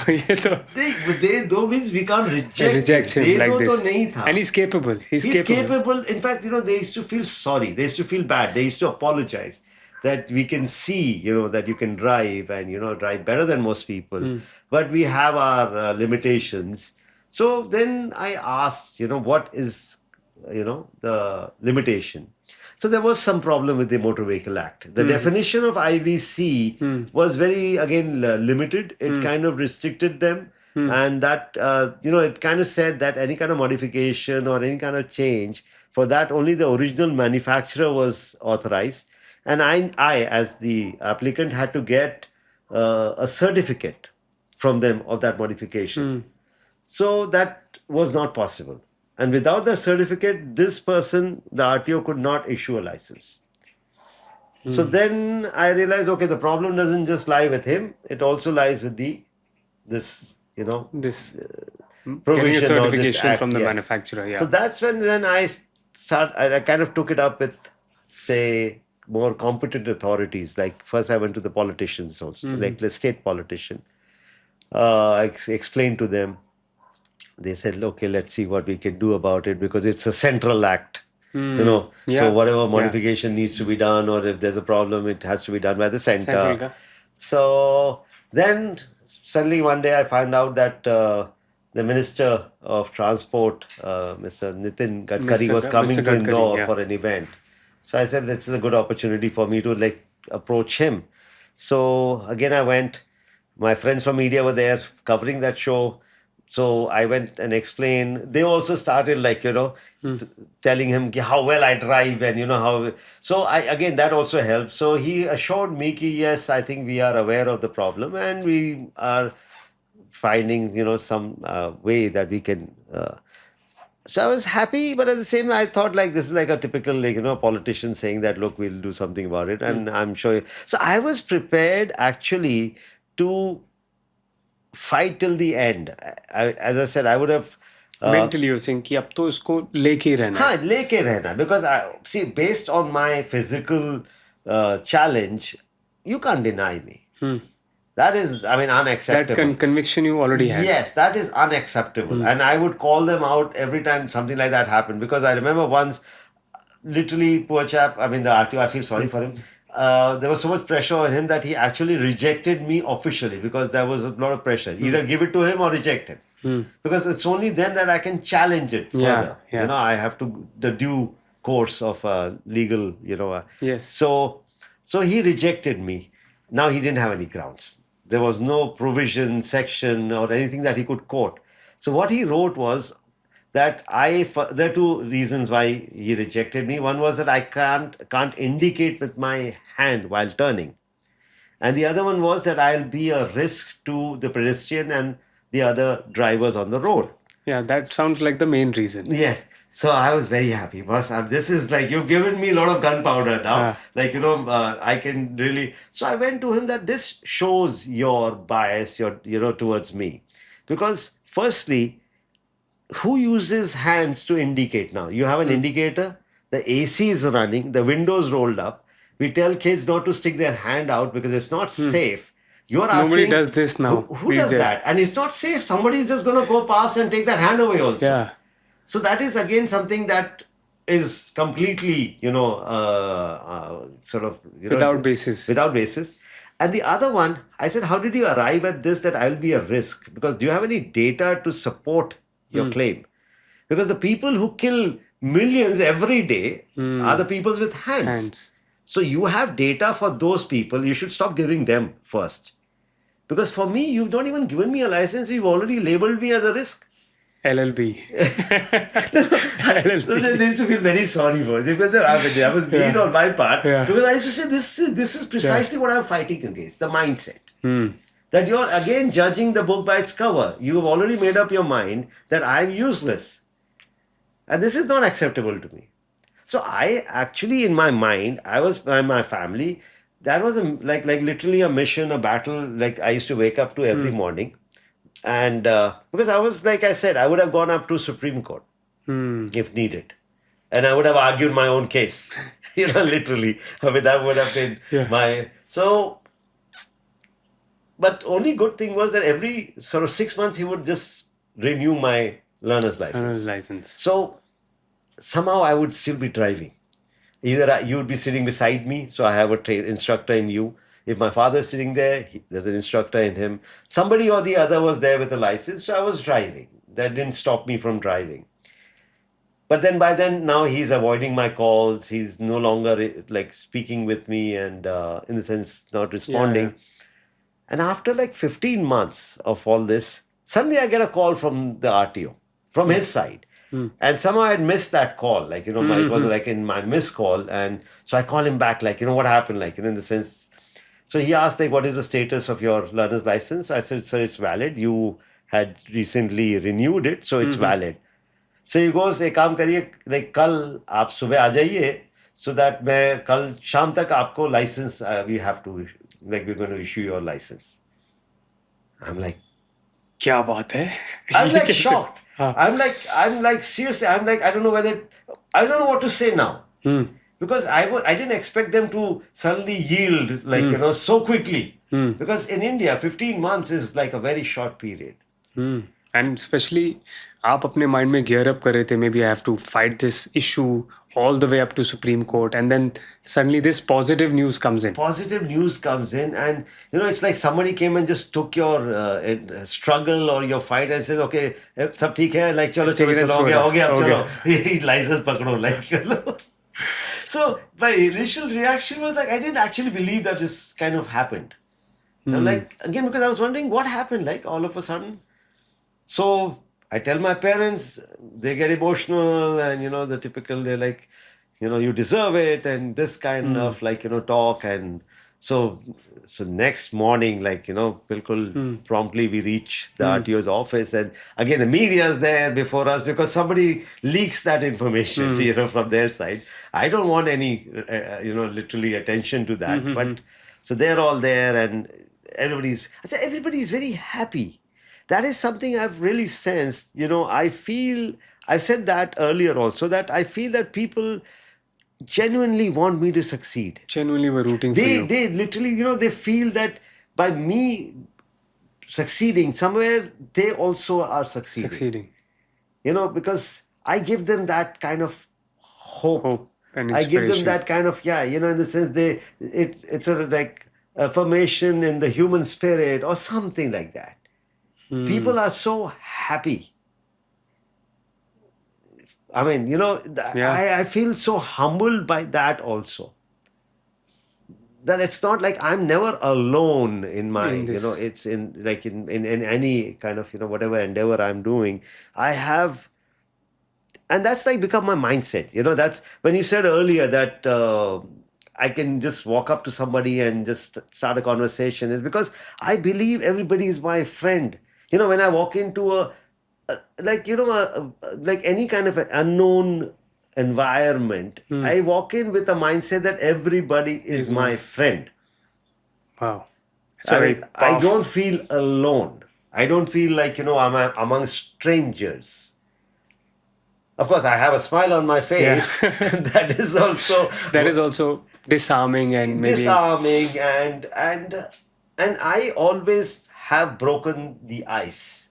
Speaker 1: They do means we can't reject
Speaker 2: him like this.
Speaker 1: Nahi tha.
Speaker 2: And he's capable. He's
Speaker 1: capable. In fact, they used to feel sorry. They used to feel bad. They used to apologize that we can see, that you can drive and, drive better than most people. But we have our limitations. So then I asked, what is, the limitation? So there was some problem with the Motor Vehicle Act. The definition of IVC was very, again, limited. It kind of restricted them. And that, it kind of said that any kind of modification or any kind of change, for that only the original manufacturer was authorized. And I, as the applicant, had to get a certificate from them of that modification. So that was not possible. And without the certificate, this person, the RTO, could not issue a license. So then I realized, okay, the problem doesn't just lie with him. It also lies with this
Speaker 2: provision
Speaker 1: getting a certification
Speaker 2: or this act, from the manufacturer. Yeah.
Speaker 1: So that's when then I kind of took it up with, say, more competent authorities. Like first I went to the politicians also, like the state politician. I explained to them. they said, okay, let's see what we can do about it because it's a central act. So
Speaker 2: Yeah.
Speaker 1: whatever modification needs to be done, or if there's a problem, it has to be done by the center.
Speaker 2: Central.
Speaker 1: So then suddenly one day I found out that the Minister of Transport, Mr. Nitin Gadkari, was coming
Speaker 2: Mr.
Speaker 1: to
Speaker 2: Gadkari,
Speaker 1: Indore
Speaker 2: yeah.
Speaker 1: for an event. So I said, this is a good opportunity for me to like approach him. So again, I went. My friends from media were there covering that show. So I went and explained. They also started like, telling him ki how well I drive and how. So I again that also helped. So he assured me ki yes, I think we are aware of the problem and we are finding some way that we can. So I was happy, but at the same time, I thought like this is like a typical politician saying that look, we'll do something about it, and I'm sure. So I was prepared actually to fight till the end. As I said, I would have.
Speaker 2: Mentally you're saying कि अब तो इसको लेके ही रहना है.
Speaker 1: हाँ, लेके रहना, because I see based on my physical challenge, you can't deny me. That is, I mean, unacceptable.
Speaker 2: That conviction you already had.
Speaker 1: Yes, that is unacceptable. And I would call them out every time something like that happened, because I remember once, literally, poor chap, I mean, the RTO, I feel sorry for him. There was so much pressure on him that he actually rejected me officially, because there was a lot of pressure. Either give it to him or reject him. Because it's only then that I can challenge it further.
Speaker 2: Yeah.
Speaker 1: I have to, the due course of legal,
Speaker 2: Yes.
Speaker 1: So he rejected me. Now he didn't have any grounds. There was no provision, section, or anything that he could quote. So what he wrote was that there are two reasons why he rejected me. One was that I can't indicate with my hand while turning. And the other one was that I'll be a risk to the pedestrian and the other drivers on the road.
Speaker 2: Yeah, that sounds like the main reason.
Speaker 1: Yes. So I was very happy. Boss, this is like, you've given me a lot of gunpowder now. Like, I can really. So I went to him that this shows your bias, towards me. Because firstly, who uses hands to indicate now? You have an indicator, the AC is running, the windows rolled up. We tell kids not to stick their hand out because it's not safe. You're asking,
Speaker 2: nobody does this now.
Speaker 1: Who does that? And it's not safe. Somebody is just going to go past and take that hand away also.
Speaker 2: Yeah.
Speaker 1: So that is again something that is completely, sort of...
Speaker 2: without basis.
Speaker 1: Without basis. And the other one, I said, how did you arrive at this that I'll be a risk? Because do you have any data to support your claim? Because the people who kill millions every day are the people with hands. So you have data for those people. You should stop giving them first. Because for me, you've not even given me a license. You've already labeled me as a risk.
Speaker 2: LLB.
Speaker 1: So they used to feel very sorry for it. Because that was mean on my part.
Speaker 2: Yeah.
Speaker 1: Because I used to say, this is precisely what I'm fighting against, the mindset. That you're again judging the book by its cover. You have already made up your mind that I'm useless. And this is not acceptable to me. So I actually, in my mind, I was, my family, that was like literally a mission, a battle. Like I used to wake up to every morning. And because I was, like I said, I would have gone up to Supreme Court if needed. And I would have argued my own case, literally. I mean, that would have been my... So, but only good thing was that every sort of 6 months, he would just renew my learner's license. So somehow I would still be driving. Either you would be sitting beside me, so I have a instructor in you. If my father is sitting there, there's an instructor in him. Somebody or the other was there with a license, so I was driving. That didn't stop me from driving. But then by then, now he's avoiding my calls. He's no longer like speaking with me and in the sense not responding.
Speaker 2: Yeah.
Speaker 1: And after like 15 months of all this, suddenly I get a call from the RTO, from his side. And somehow I had missed that call. Like, it was like in my missed call. And so I call him back, like, what happened? Like, in the sense... So he asked, like, what is the status of your learner's license? I said, sir, it's valid. You had recently renewed it, so it's valid. So he goes, ek kaam kariye, like, kal aap subah aa jaiye, so that मैं कल शाम तक आपको license, we have to, like, we're going to issue your license. I'm like,
Speaker 2: क्या बात है?
Speaker 1: I'm like shocked. I'm like, seriously, I'm like, I don't know what to say now. Because I didn't expect them to suddenly yield, like, so quickly. Because in India, 15 months is like a very short period.
Speaker 2: And specially आप अपने mind में gear up कर रहे थे, maybe I have to fight this issue all the way up to Supreme Court, and then suddenly this positive news comes in.
Speaker 1: Positive news comes in, and it's like somebody came and just took your struggle or your fight and says, okay, sab theek hai, like chalo
Speaker 2: Take
Speaker 1: chalo
Speaker 2: it and
Speaker 1: chalo,
Speaker 2: throw
Speaker 1: ho
Speaker 2: it
Speaker 1: gaya,
Speaker 2: out.
Speaker 1: chalo
Speaker 2: Okay.
Speaker 1: license pakdo, like. So my initial reaction was like, I didn't actually believe that this kind of happened. I'm like, again, because I was wondering what happened, like all of a sudden. So I tell my parents, they get emotional, and the typical, they're like, you deserve it, and this kind of like, talk. And so next morning, like, bilkul promptly we reach the RTO's office, and again the media is there before us because somebody leaks that information, from their side. I don't want any, literally attention to that, but so they're all there, and everybody's very happy. That is something I've really sensed. I feel, I've said that earlier also, that I feel that people genuinely want me to succeed.
Speaker 2: Genuinely we're rooting for you.
Speaker 1: They literally, they feel that by me succeeding, somewhere they also are succeeding. Because I give them that kind of hope.
Speaker 2: Hope and
Speaker 1: I give them
Speaker 2: inspiration.
Speaker 1: that kind of, in the sense it's a like affirmation in the human spirit or something like that. People are so happy. I mean,
Speaker 2: Yeah.
Speaker 1: I feel so humbled by that also. That it's not like I'm never alone in my,
Speaker 2: In this.
Speaker 1: it's in like in any kind of, whatever endeavor I'm doing. I have, and that's like become my mindset. That's when you said earlier that I can just walk up to somebody and just start a conversation, is because I believe everybody is my friend. When I walk into like any kind of an unknown environment, I walk in with a mindset that everybody is my friend.
Speaker 2: Wow.
Speaker 1: I mean, I don't feel alone. I don't feel like, I'm among strangers. Of course, I have a smile on my face.
Speaker 2: Yeah.
Speaker 1: That is also
Speaker 2: disarming and maybe
Speaker 1: disarming, and I always have broken the ice.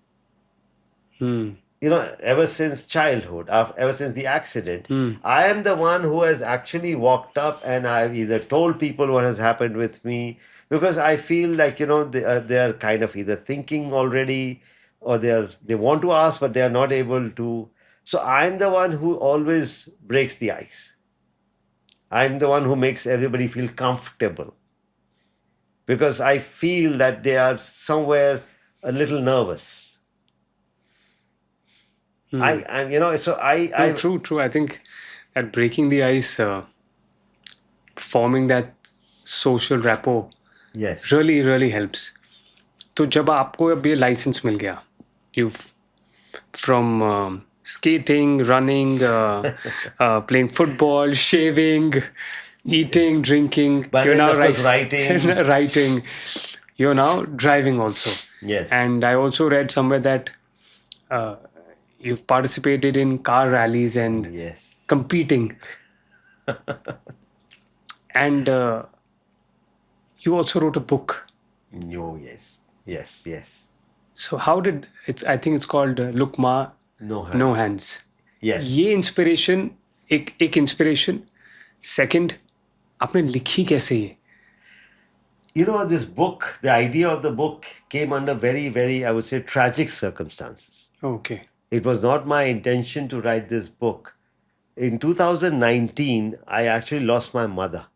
Speaker 1: Ever since childhood, ever since the accident, I am the one who has actually walked up and I've either told people what has happened with me, because I feel like, they are kind of either thinking already, or they want to ask, but they are not able to. So I'm the one who always breaks the ice. I'm the one who makes everybody feel comfortable, because I feel that they are somewhere a little nervous.
Speaker 2: True. I think that breaking the ice, forming that social rapport,
Speaker 1: Yes.
Speaker 2: really helps. तो जब आपको अब ये licence मिल गया, you've from skating, running, playing football, shaving, eating, drinking.
Speaker 1: But
Speaker 2: you're
Speaker 1: then,
Speaker 2: now
Speaker 1: of course, writing.
Speaker 2: writing. You're now driving also.
Speaker 1: Yes.
Speaker 2: And I also read somewhere that you've participated in car rallies and
Speaker 1: Yes.
Speaker 2: competing. And you also wrote a book.
Speaker 1: Oh, yes.
Speaker 2: So how did it's? I think it's called Look Ma,
Speaker 1: No hands.
Speaker 2: No Hands.
Speaker 1: Yes.
Speaker 2: ये inspiration एक inspiration. Second, आपने लिखी कैसे ये?
Speaker 1: This book, the idea of the book came under very, very, I would say, tragic circumstances.
Speaker 2: Okay.
Speaker 1: It was not my intention to write this book. In 2019, I actually lost my mother,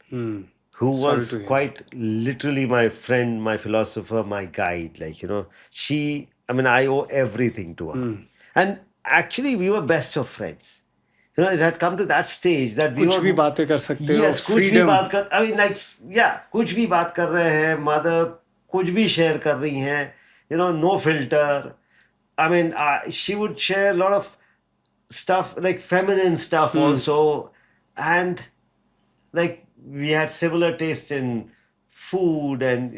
Speaker 1: who
Speaker 2: Sorry
Speaker 1: was
Speaker 2: to hear.
Speaker 1: quite literally my friend, my philosopher, my guide. Like, I owe everything to her. And actually, we were best of friends. It had come to that stage that we
Speaker 2: कुछ
Speaker 1: were...
Speaker 2: भी बातें कर सकते हो.
Speaker 1: Yes, कुछ भी
Speaker 2: freedom.
Speaker 1: बात कर... I mean, like, yeah, कुछ भी बात कर रहे हैं. Mother कुछ भी share कर रही हैं. No filter. I mean, she would share a lot of stuff, like feminine stuff also. And like, we had similar taste in food, and,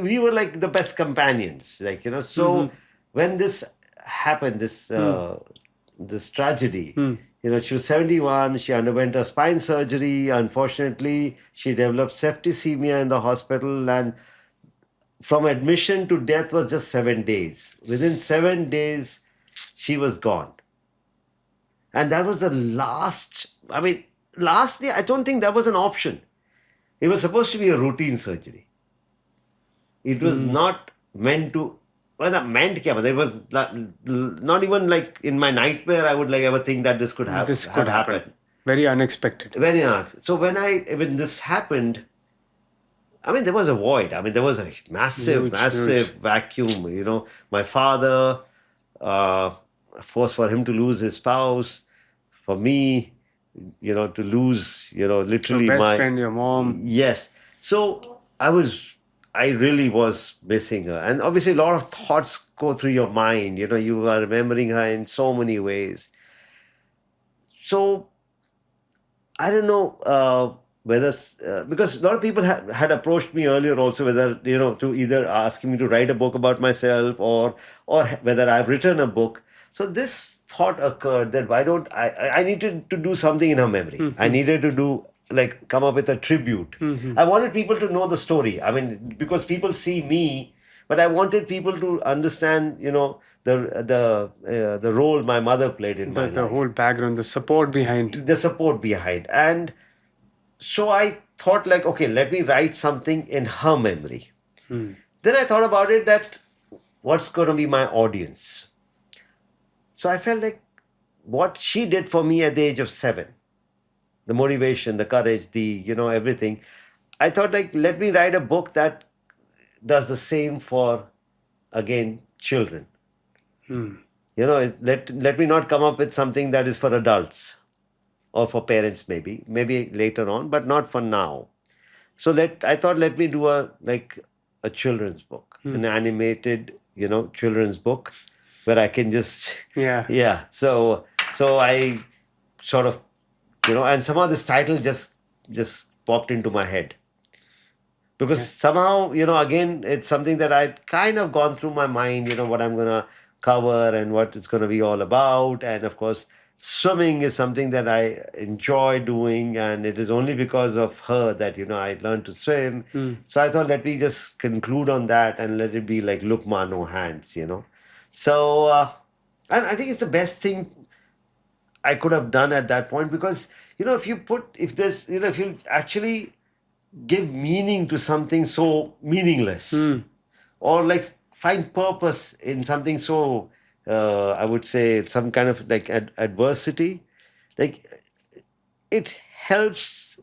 Speaker 1: we were like the best companions. Like, so when this happened, this tragedy, she was 71, she underwent a spine surgery. Unfortunately, she developed septicemia in the hospital, and from admission to death was just 7 days. Within 7 days, she was gone. And that was the last, lastly, I don't think that was an option. It was supposed to be a routine surgery. It was not meant to, well, that meant, there was not even like in my nightmare, I would like ever think that this could have,
Speaker 2: This could
Speaker 1: have
Speaker 2: happen.
Speaker 1: happened.
Speaker 2: Very unexpected.
Speaker 1: Very unexpected. So when this happened, there was a void. There was a massive
Speaker 2: Huge.
Speaker 1: vacuum. My father, of course, for him to lose his spouse, for me, to lose, literally
Speaker 2: Your best
Speaker 1: my
Speaker 2: friend, your mom.
Speaker 1: Yes. So I really was missing her. And obviously a lot of thoughts go through your mind. You are remembering her in so many ways. So I don't know whether, because a lot of people had approached me earlier also, whether, to either asking me to write a book about myself or whether I've written a book. So this thought occurred that why don't I needed to do something in her memory. I needed to come up with a tribute. I wanted people to know the story. Because people see me, but I wanted people to understand, the role my mother played in my life.
Speaker 2: The whole background, the support behind.
Speaker 1: And so I thought okay, let me write something in her memory. Then I thought about it that what's going to be my audience. So I felt like what she did for me at the age of 7, the motivation, the courage, the, everything. I thought let me write a book that does the same for, again, children. Let me not come up with something that is for adults or for parents, maybe later on, but not for now. So I thought let me do a children's book, an animated, children's book where I can just So I sort of, and somehow this title just popped into my head. Because somehow, again, it's something that I'd kind of gone through my mind, what I'm going to cover and what it's going to be all about. And of course, swimming is something that I enjoy doing. And it is only because of her that, I learned to swim. So I thought, let me just conclude on that and let it be like Lukma, no hands, So, and I think it's the best thing I could have done at that point because, if you actually give meaning to something so meaningless or find purpose in something so, I would say some kind of adversity, it helps,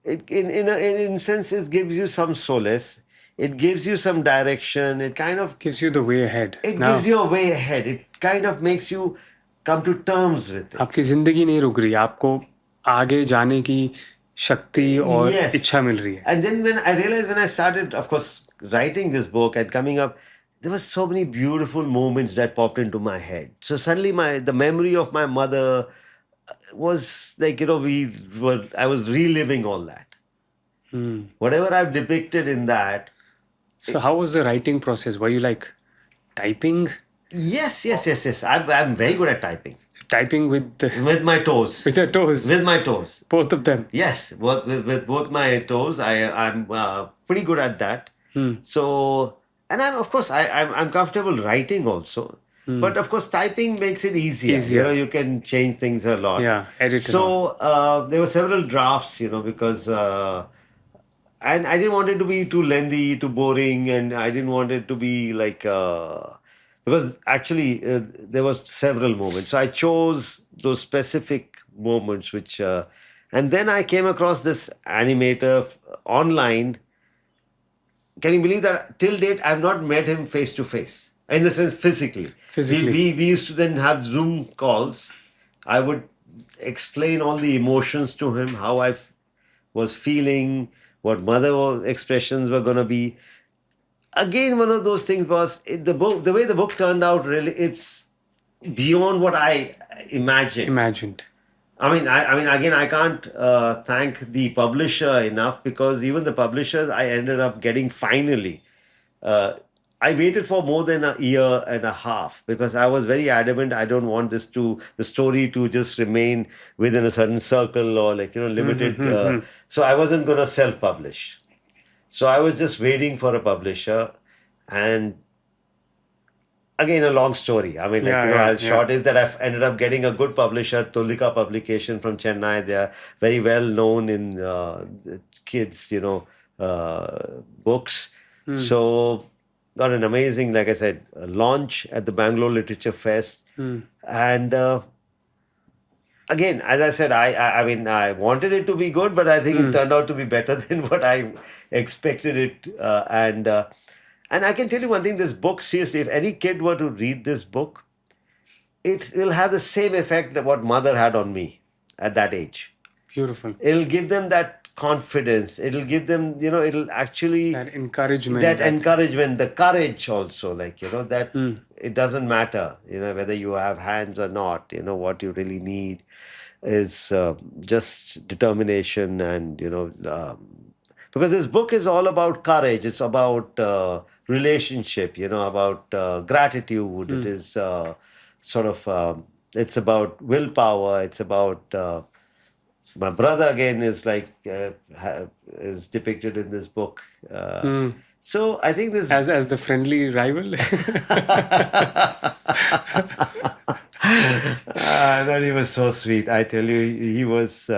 Speaker 1: in a sense, it gives you some solace. It gives you some direction. It kind of
Speaker 2: gives you the way ahead.
Speaker 1: Gives you a way ahead. It kind of makes you come to terms with it.
Speaker 2: आपकी जिंदगी नहीं रुक रही, आपको आगे जाने की शक्ति और इच्छा मिल रही है.
Speaker 1: And then when I started, of course, writing this book and coming up, there were so many beautiful moments that popped into my head. So suddenly the memory of my mother was I was reliving all that. Whatever I've depicted in that.
Speaker 2: So how was the writing process? Were you typing?
Speaker 1: Yes. I'm very good at typing.
Speaker 2: Typing with
Speaker 1: my toes.
Speaker 2: With your toes.
Speaker 1: With my toes.
Speaker 2: Both of them.
Speaker 1: Yes, with both my toes. I'm pretty good at that. So, and I'm comfortable writing also. But of course, typing makes it easier. You can change things a lot.
Speaker 2: Yeah, edit.
Speaker 1: So there were several drafts, because. And I didn't want it to be too lengthy, too boring, and I didn't want it to be because actually there was several moments. So I chose those specific moments which, and then I came across this animator online. Can you believe that till date I've not met him face to face, in the sense physically. We used to then have Zoom calls. I would explain all the emotions to him, how I was feeling, what mother expressions were going to be. Again, one of those things was the way the book turned out. Really, it's beyond what I imagined. Again, I can't thank the publisher enough, because even the publishers I ended up getting finally. I waited for more than a year and a half because I was very adamant. I don't want the story to just remain within a certain circle or limited. So I wasn't going to self-publish. So I was just waiting for a publisher. And again, a long story. I mean, short is that I've ended up getting a good publisher, Tulika Publication from Chennai. They are very well known in kids, books. So got an amazing, like I said, launch at the Bangalore Literature Fest. And again, as I said, I mean, I wanted it to be good, but I think it turned out to be better than what I expected it. And I can tell you one thing, this book, seriously, if any kid were to read this book, it will have the same effect that what Mother had on me at that age.
Speaker 2: Beautiful.
Speaker 1: It'll give them that confidence. It'll give them, it'll actually...
Speaker 2: That encouragement.
Speaker 1: That encouragement, the courage also, that it doesn't matter, whether you have hands or not, what you really need is just determination and, because this book is all about courage. It's about relationship, about gratitude. It is it's about willpower. It's about my brother again is is depicted in this book. So I think this
Speaker 2: as the friendly rival.
Speaker 1: No, he was so sweet. I tell you, he was.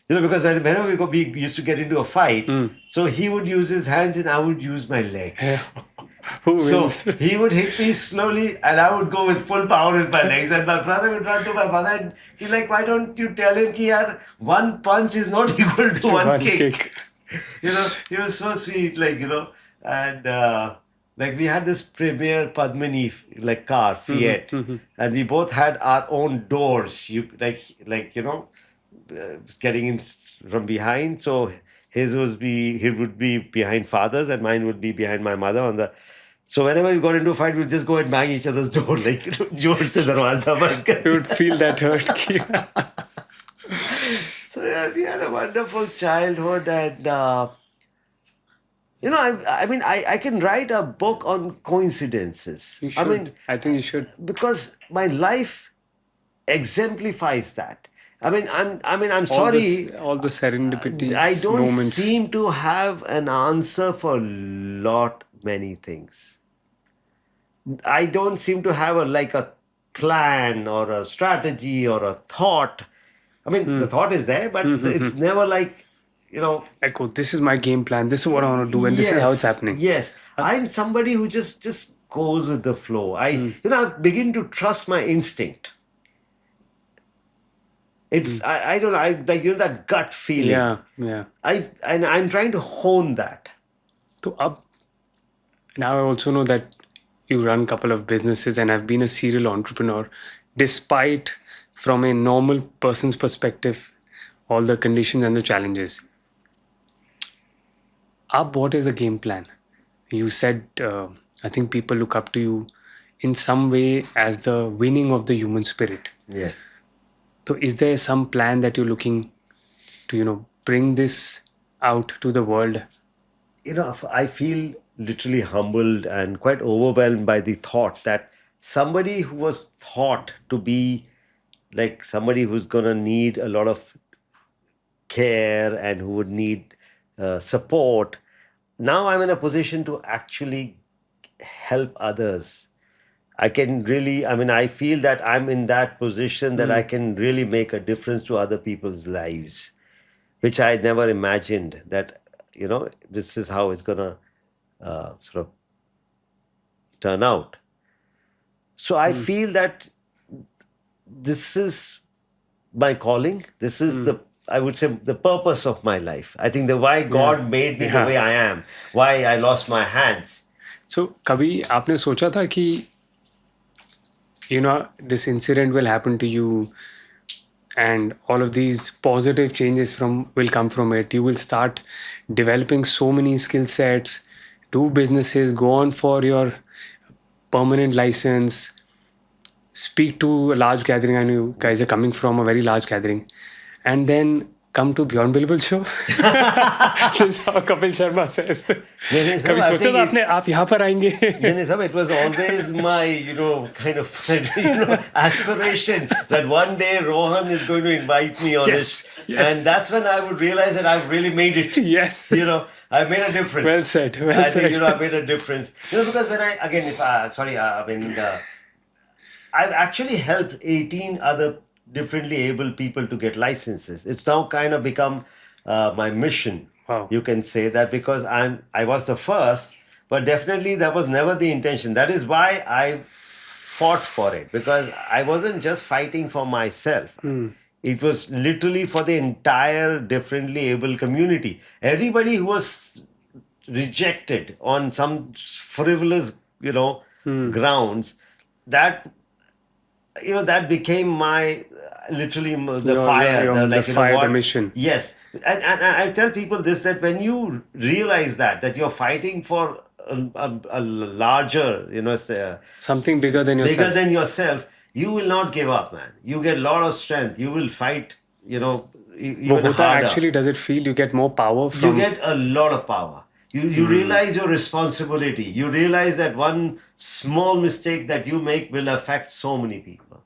Speaker 1: Because whenever we used to get into a fight, so he would use his hands and I would use my legs.
Speaker 2: Who wins?
Speaker 1: So he would hit me slowly and I would go with full power with my legs. And my brother would run to my mother and he's like, why don't you tell him that one punch is not equal to one kick? He was so sweet, and we had this Premier Padmini car, Fiat, and we both had our own doors. Getting in from behind. So he would be behind father's and mine would be behind my mother so whenever we got into a fight, we'd just go and bang each other's door जोर से दरवाजा बंद कर.
Speaker 2: You would feel that hurt.
Speaker 1: So yeah, we had a wonderful childhood and I can write a book on coincidences.
Speaker 2: You should. I think you should.
Speaker 1: Because my life exemplifies that. I'm sorry.
Speaker 2: All the serendipity.
Speaker 1: I don't
Speaker 2: moments.
Speaker 1: seem to have an answer for many things. I don't seem to have a plan or a strategy or a thought. The thought is there, but it's never
Speaker 2: this is my game plan. This is what I want to do, and this is how it's happening.
Speaker 1: Yes, I'm somebody who just goes with the flow. I've begun to trust my instinct. It's I don't know, that gut feeling.
Speaker 2: Yeah.
Speaker 1: I'm trying to hone that.
Speaker 2: So now I also know that you run a couple of businesses and have been a serial entrepreneur, despite from a normal person's perspective, all the conditions and the challenges. What is the game plan? You said, I think people look up to you in some way as the winning of the human spirit.
Speaker 1: Yes.
Speaker 2: So is there some plan that you're looking to, bring this out to the world?
Speaker 1: I feel literally humbled and quite overwhelmed by the thought that somebody who was thought to be somebody who's going to need a lot of care and who would need support, now I'm in a position to actually help others. I can really, I feel that I'm in that position that I can really make a difference to other people's lives, which I never imagined that, this is how it's going to sort of turn out. So I feel that this is my calling. This is I would say the purpose of my life. I think why God made me the way I am, why I lost my hands.
Speaker 2: So, कभी आपने सोचा था कि this incident will happen to you and all of these positive changes will come from it. You will start developing so many skill sets, do businesses, go on for your permanent license, speak to a large gathering. I know you guys are coming from a very large gathering. And then come to Beyond Billable show? This is how Kapil Sharma says.
Speaker 1: नहीं, सब
Speaker 2: कभी
Speaker 1: I
Speaker 2: सोचा
Speaker 1: think
Speaker 2: था आपने आप यहाँ पर आएंगे?
Speaker 1: नहीं, सब, it was always my, kind of, aspiration that one day Rohan is going to invite me on
Speaker 2: Yes,
Speaker 1: it.
Speaker 2: yes.
Speaker 1: And that's when I would realize that I've really made it.
Speaker 2: Yes.
Speaker 1: I made a difference.
Speaker 2: Well said, well
Speaker 1: I think,
Speaker 2: said.
Speaker 1: I made a difference. Because when I've actually helped 18 other differently able people to get licenses. It's now kind of become my mission.
Speaker 2: Wow.
Speaker 1: You can say that, because I was the first, but definitely that was never the intention. That is why I fought for it, because I wasn't just fighting for myself. It was literally for the entire differently able community. Everybody who was rejected on some frivolous, grounds, that that became my literally the fire,
Speaker 2: the mission.
Speaker 1: Yes, and I tell people this, that when you realize that you're fighting for a larger,
Speaker 2: Something bigger than yourself.
Speaker 1: you will not give up, man. You get a lot of strength. You will fight, even
Speaker 2: But
Speaker 1: harder.
Speaker 2: actually, does it feel you get more power from?
Speaker 1: You get a lot of power. You realize your responsibility. You realize that one small mistake that you make will affect so many people.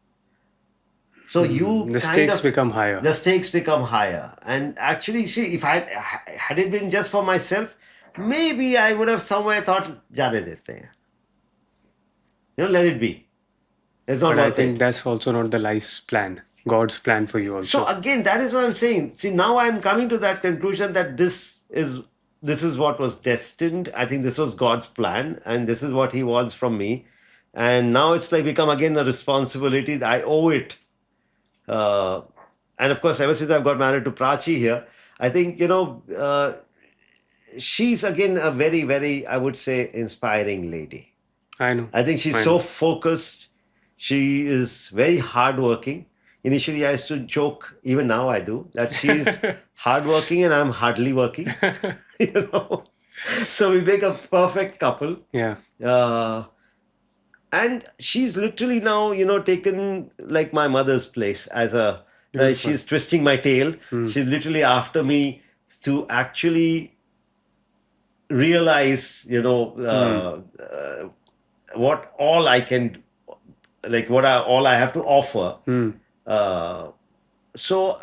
Speaker 1: So
Speaker 2: The stakes become higher.
Speaker 1: The stakes become higher. And actually, see, if had it been just for myself, maybe I would have somewhere thought, "Jane dete hain." Let it be. It's not
Speaker 2: But I
Speaker 1: worth
Speaker 2: think
Speaker 1: it.
Speaker 2: that's also not the life's plan. God's plan for you also.
Speaker 1: So again, that is what I'm saying. See, now I'm coming to that conclusion that this is what was destined. I think this was God's plan, and this is what He wants from me. And now it's like become again a responsibility that I owe it. And of course, ever since I've got married to Prachi here, I think she's again a very, very, I would say, inspiring lady.
Speaker 2: I know.
Speaker 1: I think she's so focused. She is very hardworking. Initially, I used to joke, even now I do, that she's hardworking and I'm hardly working. So we make a perfect couple.
Speaker 2: Yeah.
Speaker 1: And she's literally now, taken like my mother's place as a. She's twisting my tail. She's literally after me to actually realize, what all I can, all I have to offer. So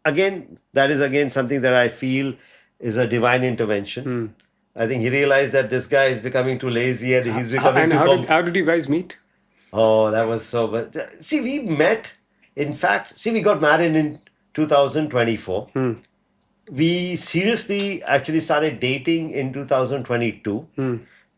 Speaker 1: again, that is again something that I feel is a divine intervention. I think he realized that this guy is becoming too lazy and he's becoming
Speaker 2: how did you guys meet?
Speaker 1: Oh, that was so good. See, we met, in fact, we got married in 2024. We seriously actually started dating in 2022.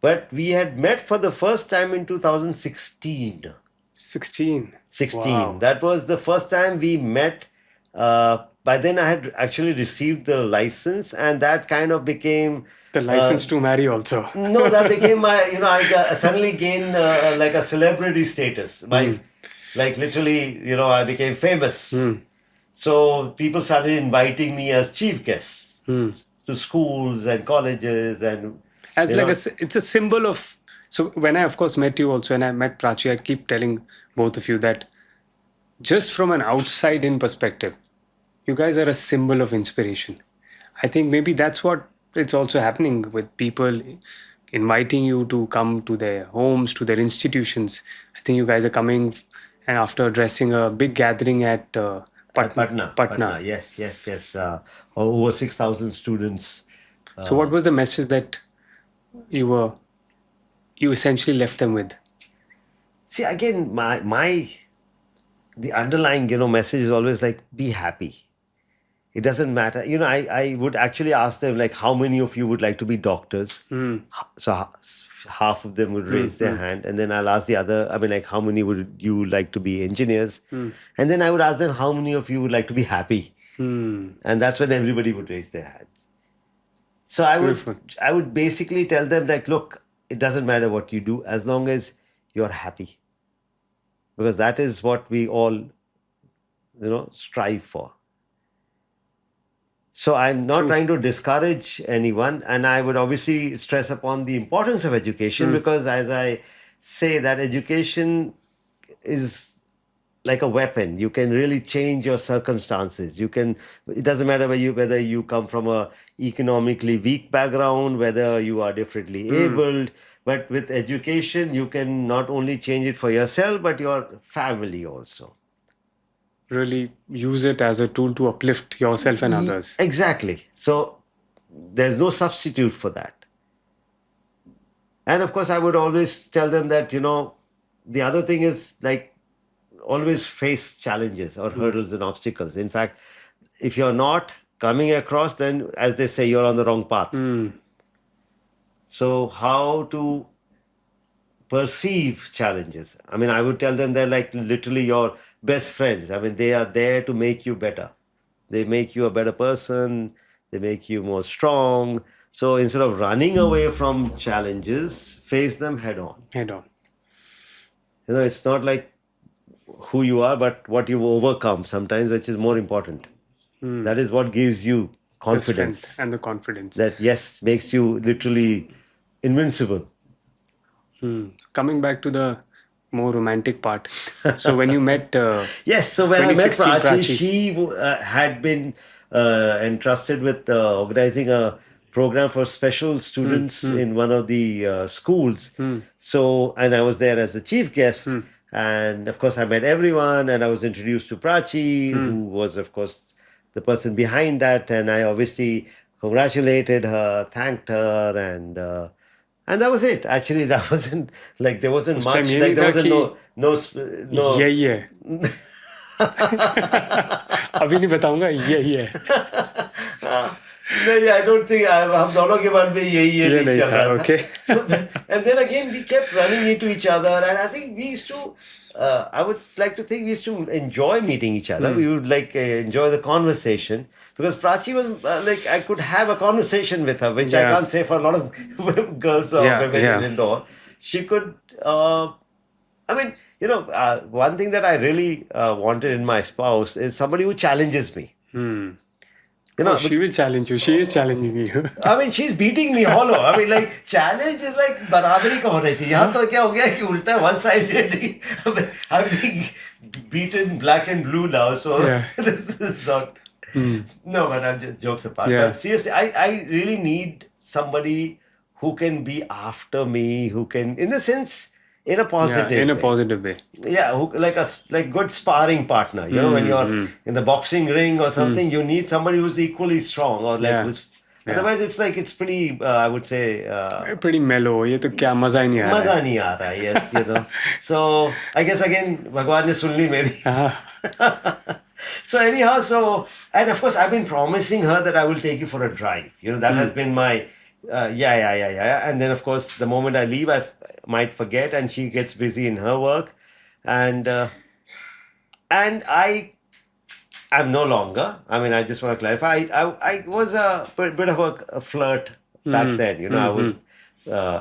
Speaker 1: But we had met for the first time in 2016.
Speaker 2: 16.
Speaker 1: 16.
Speaker 2: Wow.
Speaker 1: That was the first time we met. By then, I had actually received the license, and that kind of became
Speaker 2: The license to marry also.
Speaker 1: no, that became my. I suddenly gained like a celebrity status. Like literally, I became famous. So people started inviting me as chief guests to schools and colleges and.
Speaker 2: As like it's a symbol of. So when I of course met you also, and I met Prachi, I keep telling both of you that just from an outside in perspective, you guys are a symbol of inspiration. I think maybe that's what it's also happening with people inviting you to come to their homes, to their institutions. I think you guys are coming, and after addressing a big gathering at
Speaker 1: Patna. Yes. Over 6,000 students.
Speaker 2: So what was the message that you essentially left them with?
Speaker 1: See, again, the underlying, message is always like, be happy. It doesn't matter. I would actually ask them, like, how many of you would like to be doctors? So half of them would raise their hand. And then I'll ask the other, how many would you like to be engineers? And then I would ask them, how many of you would like to be happy? And that's when everybody would raise their hands. So I would basically tell them, like, look, it doesn't matter what you do as long as you're happy. Because that is what we all, strive for. So I'm not trying to discourage anyone, and I would obviously stress upon the importance of education because, as I say, that education is like a weapon. You can really change your circumstances. It doesn't matter whether you come from a economically weak background, whether you are differently abled, but with education, you can not only change it for yourself, but your family also.
Speaker 2: Really use it as a tool to uplift yourself and others.
Speaker 1: Exactly. So there's no substitute for that. And of course, I would always tell them that, the other thing is like always face challenges or hurdles and obstacles. In fact, if you're not coming across, then as they say, you're on the wrong path. So how to perceive challenges? I mean, I would tell them they're like literally your best friends. I mean, they are there to make you better. They make you a better person. They make you more strong. So instead of running away from challenges, face them head on.
Speaker 2: Head on.
Speaker 1: It's not like who you are, but what you've overcome sometimes, which is more important. That is what gives you confidence.
Speaker 2: The strength and the confidence.
Speaker 1: That, yes, makes you literally invincible.
Speaker 2: Coming back to the more romantic part. So when you met...
Speaker 1: yes, so when I met
Speaker 2: 2016
Speaker 1: Prachi, she had been entrusted with organizing a program for special students in one of the schools. So, and I was there as the chief guest. And of course, I met everyone, and I was introduced to Prachi, who was, of course, the person behind that. And I obviously congratulated her, thanked her, and that was it. Actually, that wasn't like there wasn't much. Like there wasn't no.
Speaker 2: Yeah. अभी नहीं बताऊंगा ये
Speaker 1: नहीं, I don't think हम दोनों के मन में ये नहीं चल रहा था.
Speaker 2: Okay.
Speaker 1: And then again, we kept running into each other, and I think we used to. I would like to think we used to enjoy meeting each other. We would like enjoy the conversation because Prachi was like I could have a conversation with her, which I can't say for a lot of girls or women in Indore. She could. I mean, one thing that I really wanted in my spouse is somebody who challenges me.
Speaker 2: She will challenge you. She is challenging you.
Speaker 1: I mean, she's beating me hollow. I mean, like, challenge is like बराबरी का होना चाहिए. यहाँ तो क्या हो गया कि उल्टा one-sided. I'm being beaten black and blue now, so this is not. No, but I'm just jokes apart.
Speaker 2: Yeah.
Speaker 1: But seriously, I really need somebody who can be after me, who can, in the sense, in a positive way.
Speaker 2: In a positive way.
Speaker 1: Yeah, like good sparring partner. When you're in the boxing ring or something, you need somebody who's equally strong or like who's. Otherwise, it's pretty. I would say.
Speaker 2: Pretty mellow. ये तो क्या मजा ही नहीं आ रहा.
Speaker 1: मजा नहीं आ रहा. Yes, So I guess again, भगवान ने सुन ली मेरी. So anyhow, and of course I've been promising her that I will take you for a drive. That has been my. Yeah. And then, of course, the moment I leave, I might forget, and she gets busy in her work, and I'm no longer. I mean, I just want to clarify. I was a bit of a flirt back then. I would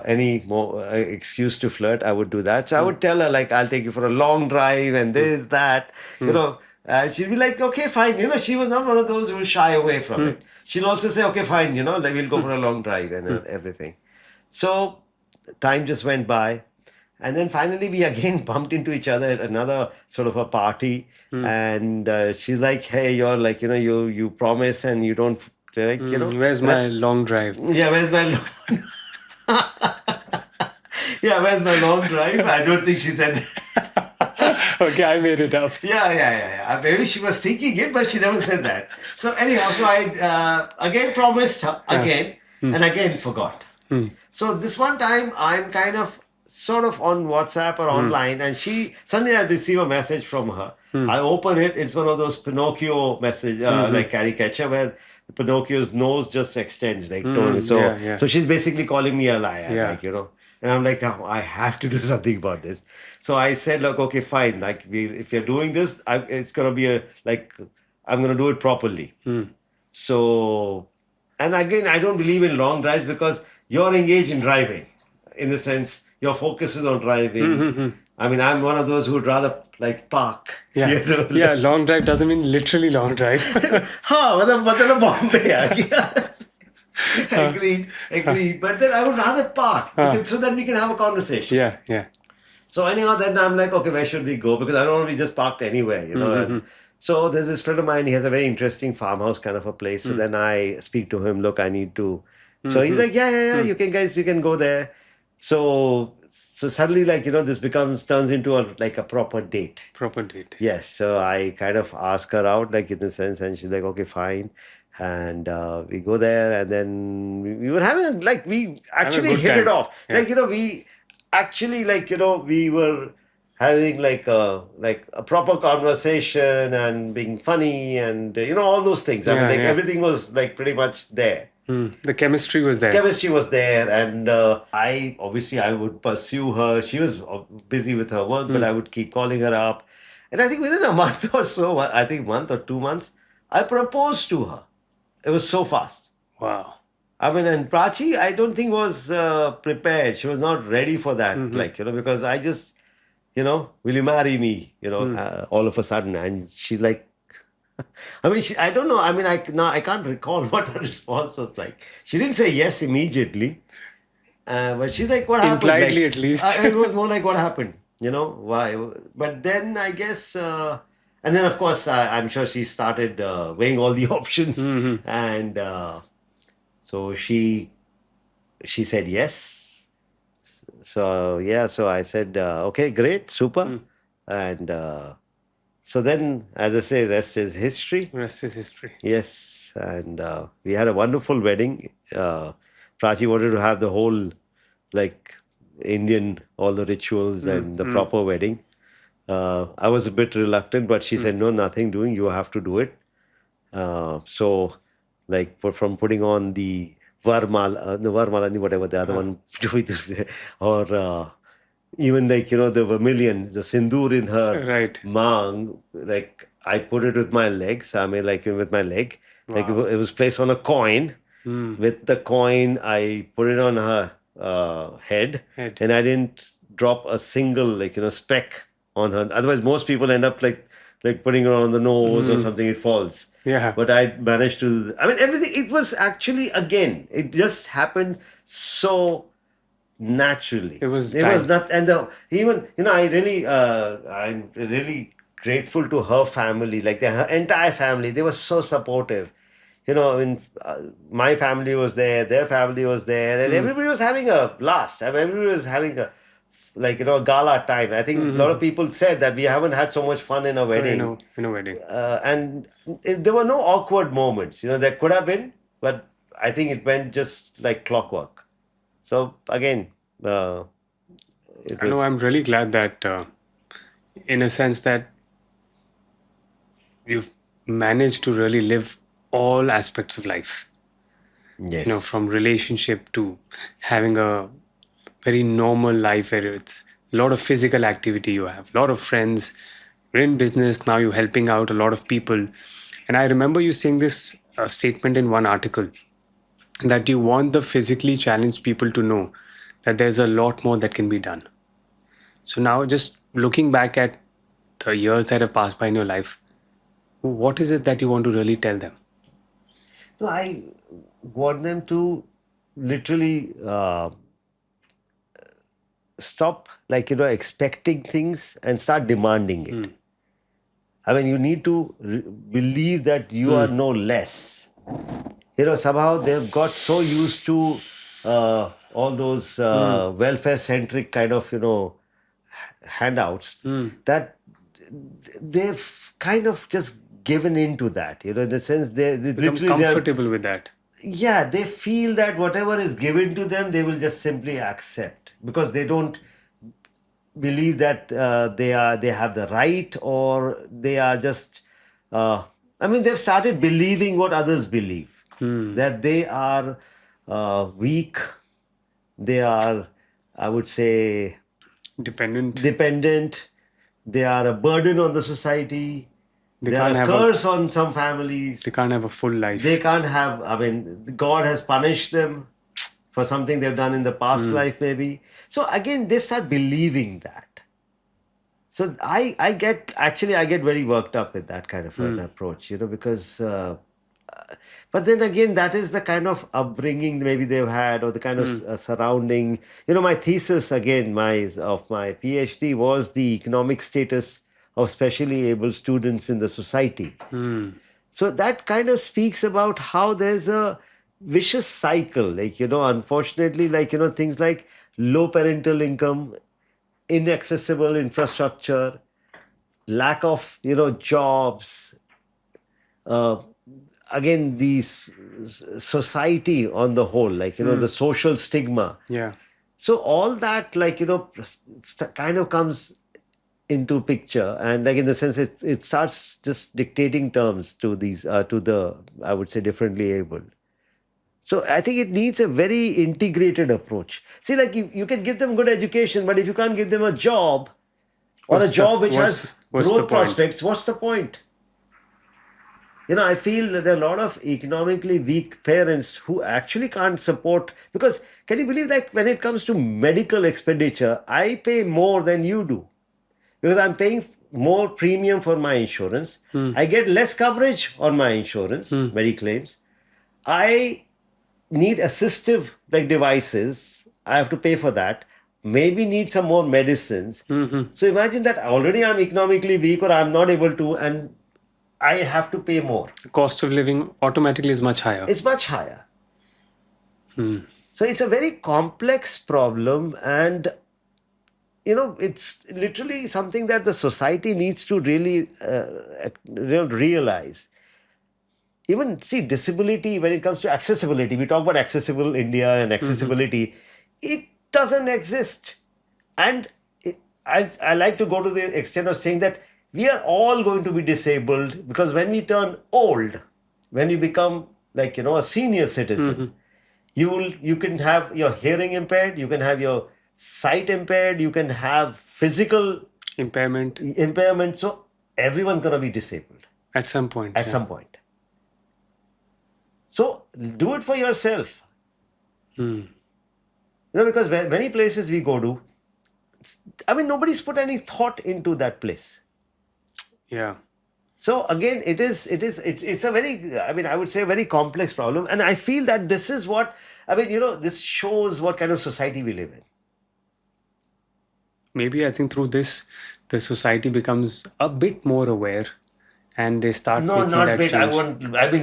Speaker 1: any more excuse to flirt, I would do that. So I would tell her like, I'll take you for a long drive and this, that. And she'd be like, okay, fine. She was not one of those who shy away from it. She'll also say, okay, fine, like we'll go for a long drive and everything. So time just went by. And then finally we again bumped into each other at another sort of a party. And she's like, hey, you're like, you promise and you don't, like,
Speaker 2: Where's my long drive?
Speaker 1: Yeah, where's my where's my long drive? I don't think she said that.
Speaker 2: Okay, I made it up.
Speaker 1: Yeah. Maybe she was thinking it, but she never said that. So anyhow, so I again promised her again and again forgot. So this one time I'm kind of sort of on WhatsApp or online, and suddenly I receive a message from her. I open it. It's one of those Pinocchio message like caricature where Pinocchio's nose just extends like so she's basically calling me a liar, and I'm like, no, I have to do something about this. So I said, look, okay, fine. Like, if you're doing this, it's gonna be I'm gonna do it properly. So, and again, I don't believe in long drives because you're engaged in driving, in the sense your focus is on driving. I mean, I'm one of those who would rather like park.
Speaker 2: Yeah, long drive doesn't mean literally long drive.
Speaker 1: मतलब Bombay आ गया. Agreed. But then I would rather park so that we can have a conversation.
Speaker 2: Yeah.
Speaker 1: So anyhow, then I'm like, okay, where should we go? Because I don't want to be just parked anywhere, And so there's this friend of mine. He has a very interesting farmhouse kind of a place. So then I speak to him. Look, I need to. So he's like, yeah. You can go there. So suddenly, like this turns into a proper date.
Speaker 2: Proper date.
Speaker 1: Yes. So I kind of ask her out, like in the sense, and she's like, okay, fine. And we go there, and then we were having we actually
Speaker 2: good
Speaker 1: hit it
Speaker 2: time.
Speaker 1: off.
Speaker 2: Yeah.
Speaker 1: We actually we were having a proper conversation and being funny and all those things. I mean, everything was pretty much there.
Speaker 2: The chemistry was there.
Speaker 1: Chemistry was there, and I would pursue her. She was busy with her work, but I would keep calling her up. And I think within a month or so, I think month or 2 months, I proposed to her. It was so fast.
Speaker 2: Wow.
Speaker 1: I mean, and Prachi, I don't think was prepared. She was not ready for that, because I just, will you marry me, all of a sudden. And she's like, I mean, I don't know. I mean, I can't recall what her response was like. She didn't say yes immediately, but she's like, "What happened?"
Speaker 2: Impliedly, at least.
Speaker 1: It was more like, "What happened?" Why? But then I guess, and then of course, I'm sure she started weighing all the options, and so she said yes. So yeah, so I said, "Okay, great, super," and. So then, as I say, rest is history.
Speaker 2: Rest is history.
Speaker 1: Yes, and we had a wonderful wedding. Prachi wanted to have the whole, Indian, all the rituals and the proper wedding. I was a bit reluctant, but she said, no, nothing doing, you have to do it. So, from putting on the Varmala, whatever the other one, or even the vermilion, the sindoor in her
Speaker 2: Right.
Speaker 1: mang, I put it with my legs. I mean, with my leg.
Speaker 2: Wow.
Speaker 1: It was placed on a coin. With the coin, I put it on her head, and I didn't drop a single speck on her. Otherwise, most people end up like putting it on the nose or something. It falls.
Speaker 2: Yeah.
Speaker 1: But I managed to. I mean, everything. It was actually, again, it just happened so naturally.
Speaker 2: It was
Speaker 1: not, and even I'm really grateful to her family, her entire family. They were so supportive. I mean, my family was there, their family was there, and everybody was having a blast. I mean, everybody was having a a gala time. I think a lot of people said that we haven't had so much fun in a wedding.
Speaker 2: In a wedding.
Speaker 1: And there were no awkward moments. There could have been, but I think it went just like clockwork. So again,
Speaker 2: I'm really glad that, in a sense, that you've managed to really live all aspects of life.
Speaker 1: Yes.
Speaker 2: From relationship to having a very normal life where it's a lot of physical activity you have, a lot of friends, you're in business, now you're helping out a lot of people. And I remember you saying this statement in one article, that you want the physically challenged people to know that there's a lot more that can be done. So now, just looking back at the years that have passed by in your life, what is it that you want to really tell them?
Speaker 1: No, I want them to literally stop expecting things and start demanding it. I mean, you need to believe that you are no less. Somehow they've got so used to all those welfare-centric kind of, handouts that they've kind of just given into that, in the sense they're literally
Speaker 2: comfortable with that.
Speaker 1: Yeah, they feel that whatever is given to them, they will just simply accept, because they don't believe that they have the right, or they are just. They've started believing what others believe, that they are weak, they are, I would say, dependent. They are a burden on the society. They are a curse on some families.
Speaker 2: They can't have a full life.
Speaker 1: They can't have, God has punished them for something they've done in the past life, maybe. So again, they start believing that. So I get very worked up with that kind of an approach, because But then again, that is the kind of upbringing maybe they've had, or the kind of surrounding. My thesis again, of my PhD was the economic status of specially able students in the society. So that kind of speaks about how there's a vicious cycle. Like, unfortunately, like, things like low parental income, inaccessible infrastructure, lack of, jobs, again, the society on the whole, like, the social stigma.
Speaker 2: Yeah.
Speaker 1: So all that, like, kind of comes into picture, and like in the sense it starts just dictating terms to these to the, I would say, differently abled. So I think it needs a very integrated approach. See, like you can give them good education, but if you can't give them a job, or a job which has growth prospects, what's the point? I feel that there are a lot of economically weak parents who actually can't support, because can you believe that when it comes to medical expenditure, I pay more than you do, because I'm paying more premium for my insurance. I get less coverage on my insurance, Mediclaims. I need assistive like devices. I have to pay for that. Maybe need some more medicines. So imagine that already I'm economically weak, or I'm not able to, and I have to pay more.
Speaker 2: The cost of living automatically is much higher.
Speaker 1: It's much higher. So it's a very complex problem, and it's literally something that the society needs to really realize. Even see disability, when it comes to accessibility, we talk about accessible India and accessibility, it doesn't exist. And I like to go to the extent of saying that we are all going to be disabled, because when we turn old, when you become like, a senior citizen, you can have your hearing impaired, you can have your sight impaired, you can have physical impairment. So everyone's going to be disabled.
Speaker 2: At some point.
Speaker 1: At some point. So do it for yourself. Because many places we go to, nobody's put any thought into that place.
Speaker 2: Yeah.
Speaker 1: So again, it's a very, I would say a very complex problem. And I feel that this is what, this shows what kind of society we live in.
Speaker 2: Maybe I think through this, the society becomes a bit more aware, and they start making that
Speaker 1: bit.
Speaker 2: change.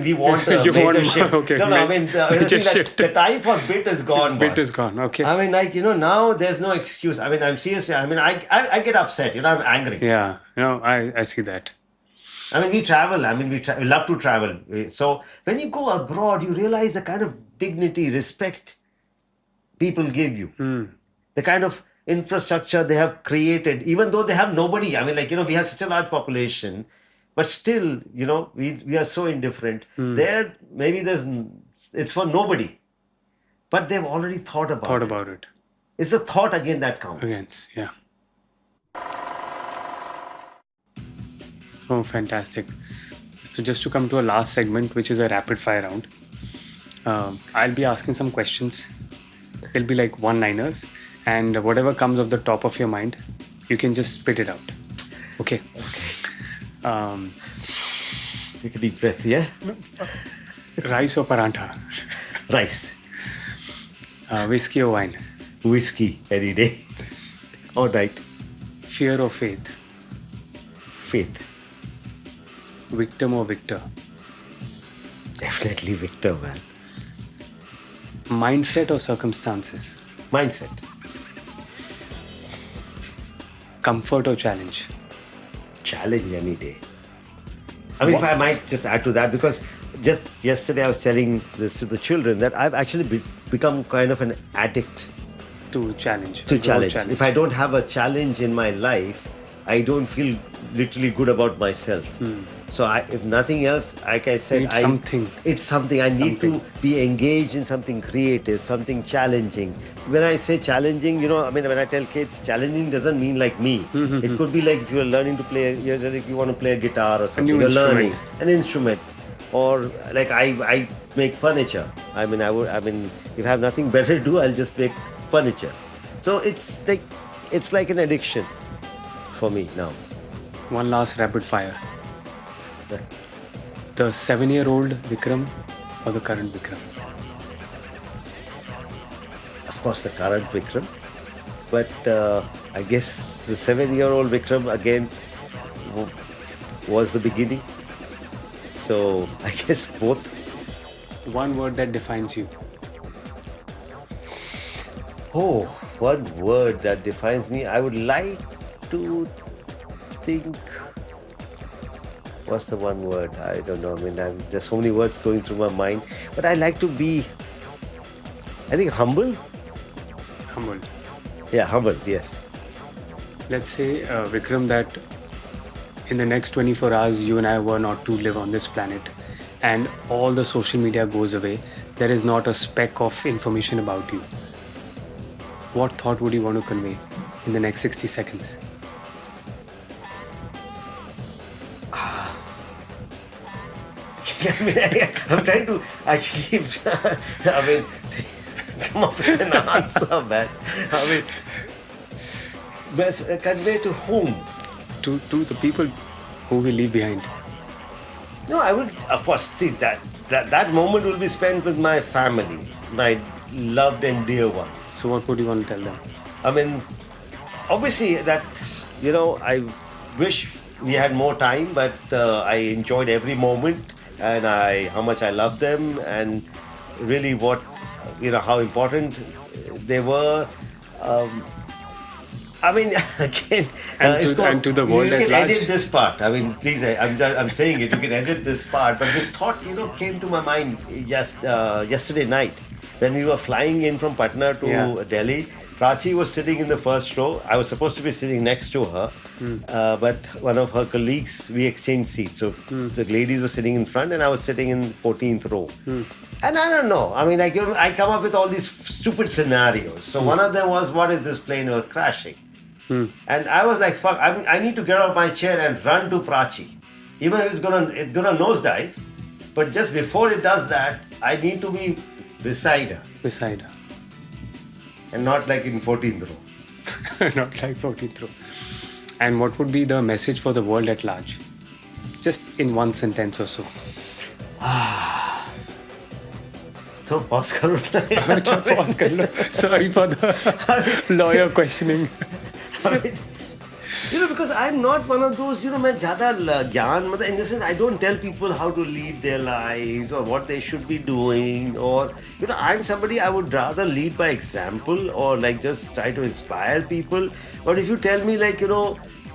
Speaker 1: We want a major shift.
Speaker 2: Okay,
Speaker 1: the time for bit is gone.
Speaker 2: Bit is gone. Okay.
Speaker 1: Now there's no excuse. I'm seriously. I get upset. I'm angry.
Speaker 2: Yeah. I see that.
Speaker 1: We travel. We love to travel. So when you go abroad, you realize the kind of dignity, respect people give you. The kind of infrastructure they have created, even though they have nobody. We have such a large population, but still, we are so indifferent. There, maybe it's for nobody, but they've already thought about it. It's the thought again that counts.
Speaker 2: Yeah. Oh, fantastic. So just to come to a last segment, which is a rapid fire round. I'll be asking some questions. They'll be like one-liners, and whatever comes off the top of your mind, you can just spit it out. Okay.
Speaker 1: Take a deep breath, yeah?
Speaker 2: Rice or parantha?
Speaker 1: Rice.
Speaker 2: Whiskey or wine?
Speaker 1: Whiskey, any day. All right.
Speaker 2: Fear or faith?
Speaker 1: Faith.
Speaker 2: Victim or victor?
Speaker 1: Definitely victor, man.
Speaker 2: Mindset or circumstances?
Speaker 1: Mindset.
Speaker 2: Comfort or challenge?
Speaker 1: Challenge any day. If I might just add to that, because just yesterday I was telling this to the children that I've actually become kind of an addict
Speaker 2: to challenge.
Speaker 1: If I don't have a challenge in my life, I don't feel literally good about myself. So if nothing else, like I said, it's something. I need to be engaged in something creative, something challenging. When I say challenging, when I tell kids, challenging doesn't mean like me. It could be like if you're learning to play, you want to play a guitar or something. You're learning an instrument, or like I make furniture. If I have nothing better to do, I'll just make furniture. So it's like an addiction for me now.
Speaker 2: One last rapid fire. The 7-year-old Vikram or the current Vikram?
Speaker 1: Of course, the current Vikram. But I guess the 7-year-old Vikram again was the beginning. So I guess both.
Speaker 2: One word that defines you.
Speaker 1: Oh, one word that defines me. I would like to think. What's the one word? I don't know. I mean, there's so many words going through my mind. But I like to be, I think, humble.
Speaker 2: Humble.
Speaker 1: Yeah, humble, yes.
Speaker 2: Let's say, Vikram, that in the next 24 hours, you and I were not to live on this planet and all the social media goes away. There is not a speck of information about you. What thought would you want to convey in the next 60 seconds?
Speaker 1: I mean, I'm trying to actually, come up with an answer, man. I mean, but convey to whom?
Speaker 2: To the people who we leave behind.
Speaker 1: No, I would, of course, see that moment will be spent with my family, my loved and dear ones.
Speaker 2: So what would you want to tell them?
Speaker 1: I mean, obviously that, I wish we had more time, but I enjoyed every moment and how much I love them and really how important they were. I mean, again,
Speaker 2: and to the world
Speaker 1: you
Speaker 2: at
Speaker 1: can
Speaker 2: large.
Speaker 1: edit this part. I mean, please, I'm saying it. You can edit this part. But this thought, came to my mind just yesterday night when we were flying in from Patna to Delhi. Prachi was sitting in the first row. I was supposed to be sitting next to her, but one of her colleagues, we exchanged seats. So the ladies were sitting in front and I was sitting in 14th row. And I don't know. I mean, I come up with all these stupid scenarios. So one of them was, what if this plane was crashing? And I was like, fuck, I need to get out of my chair and run to Prachi. Even if it's gonna nosedive, but just before it does that, I need to be beside her.
Speaker 2: Beside her.
Speaker 1: And not like in 14th row.
Speaker 2: Not like 14th row. And what would be the message for the world at large? Just in one sentence or so.
Speaker 1: So pause karo.
Speaker 2: Pause kar lo. Sorry for the lawyer questioning.
Speaker 1: I mean, because I'm not one of those, मैं ज़्यादा ज्ञान, in the sense I don't tell people how to lead their lives or what they should be doing, or I'm somebody I would rather lead by example or like just try to inspire people. But if you tell me like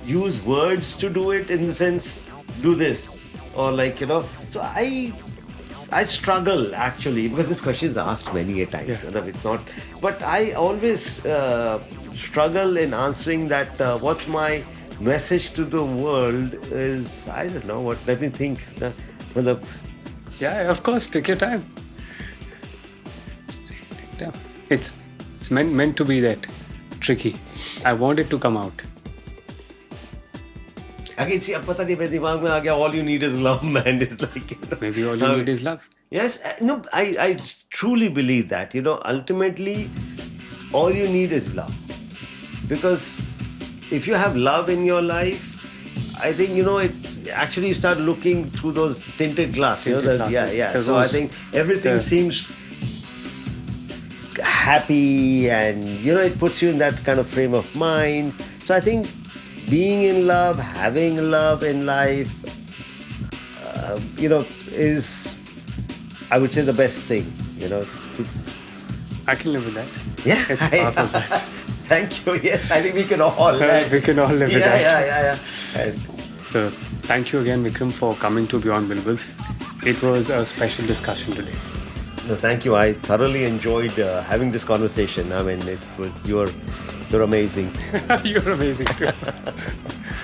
Speaker 1: use words to do it, in the sense do this or like so I struggle actually, because this question is asked many a time.
Speaker 2: Yeah.
Speaker 1: It's not, but I always struggle in answering that. What's my message to the world is, I don't know what. Let me think.
Speaker 2: Yeah, of course. Take your time. Yeah, it's meant to be that tricky. I want it to come out.
Speaker 1: Again, see, अब पता नहीं मेरे दिमाग में आ गया. All you need is love, man. It's like
Speaker 2: Maybe all you need is love.
Speaker 1: Yes, no, I truly believe that. Ultimately, all you need is love. Because if you have love in your life, I think, it actually you start looking through those tinted glass. Yeah. So I think everything seems happy and, it puts you in that kind of frame of mind. So I think being in love, having love in life, is, I would say, the best thing,
Speaker 2: I can live with that.
Speaker 1: Yeah.
Speaker 2: It's part of that.
Speaker 1: Thank you. Yes, I think we can all.
Speaker 2: We can all live with that.
Speaker 1: Yeah. And
Speaker 2: so, thank you again, Vikram, for coming to Beyond Billables. It was a special discussion today.
Speaker 1: no, thank you. I thoroughly enjoyed having this conversation. I mean, you're amazing.
Speaker 2: You're amazing too.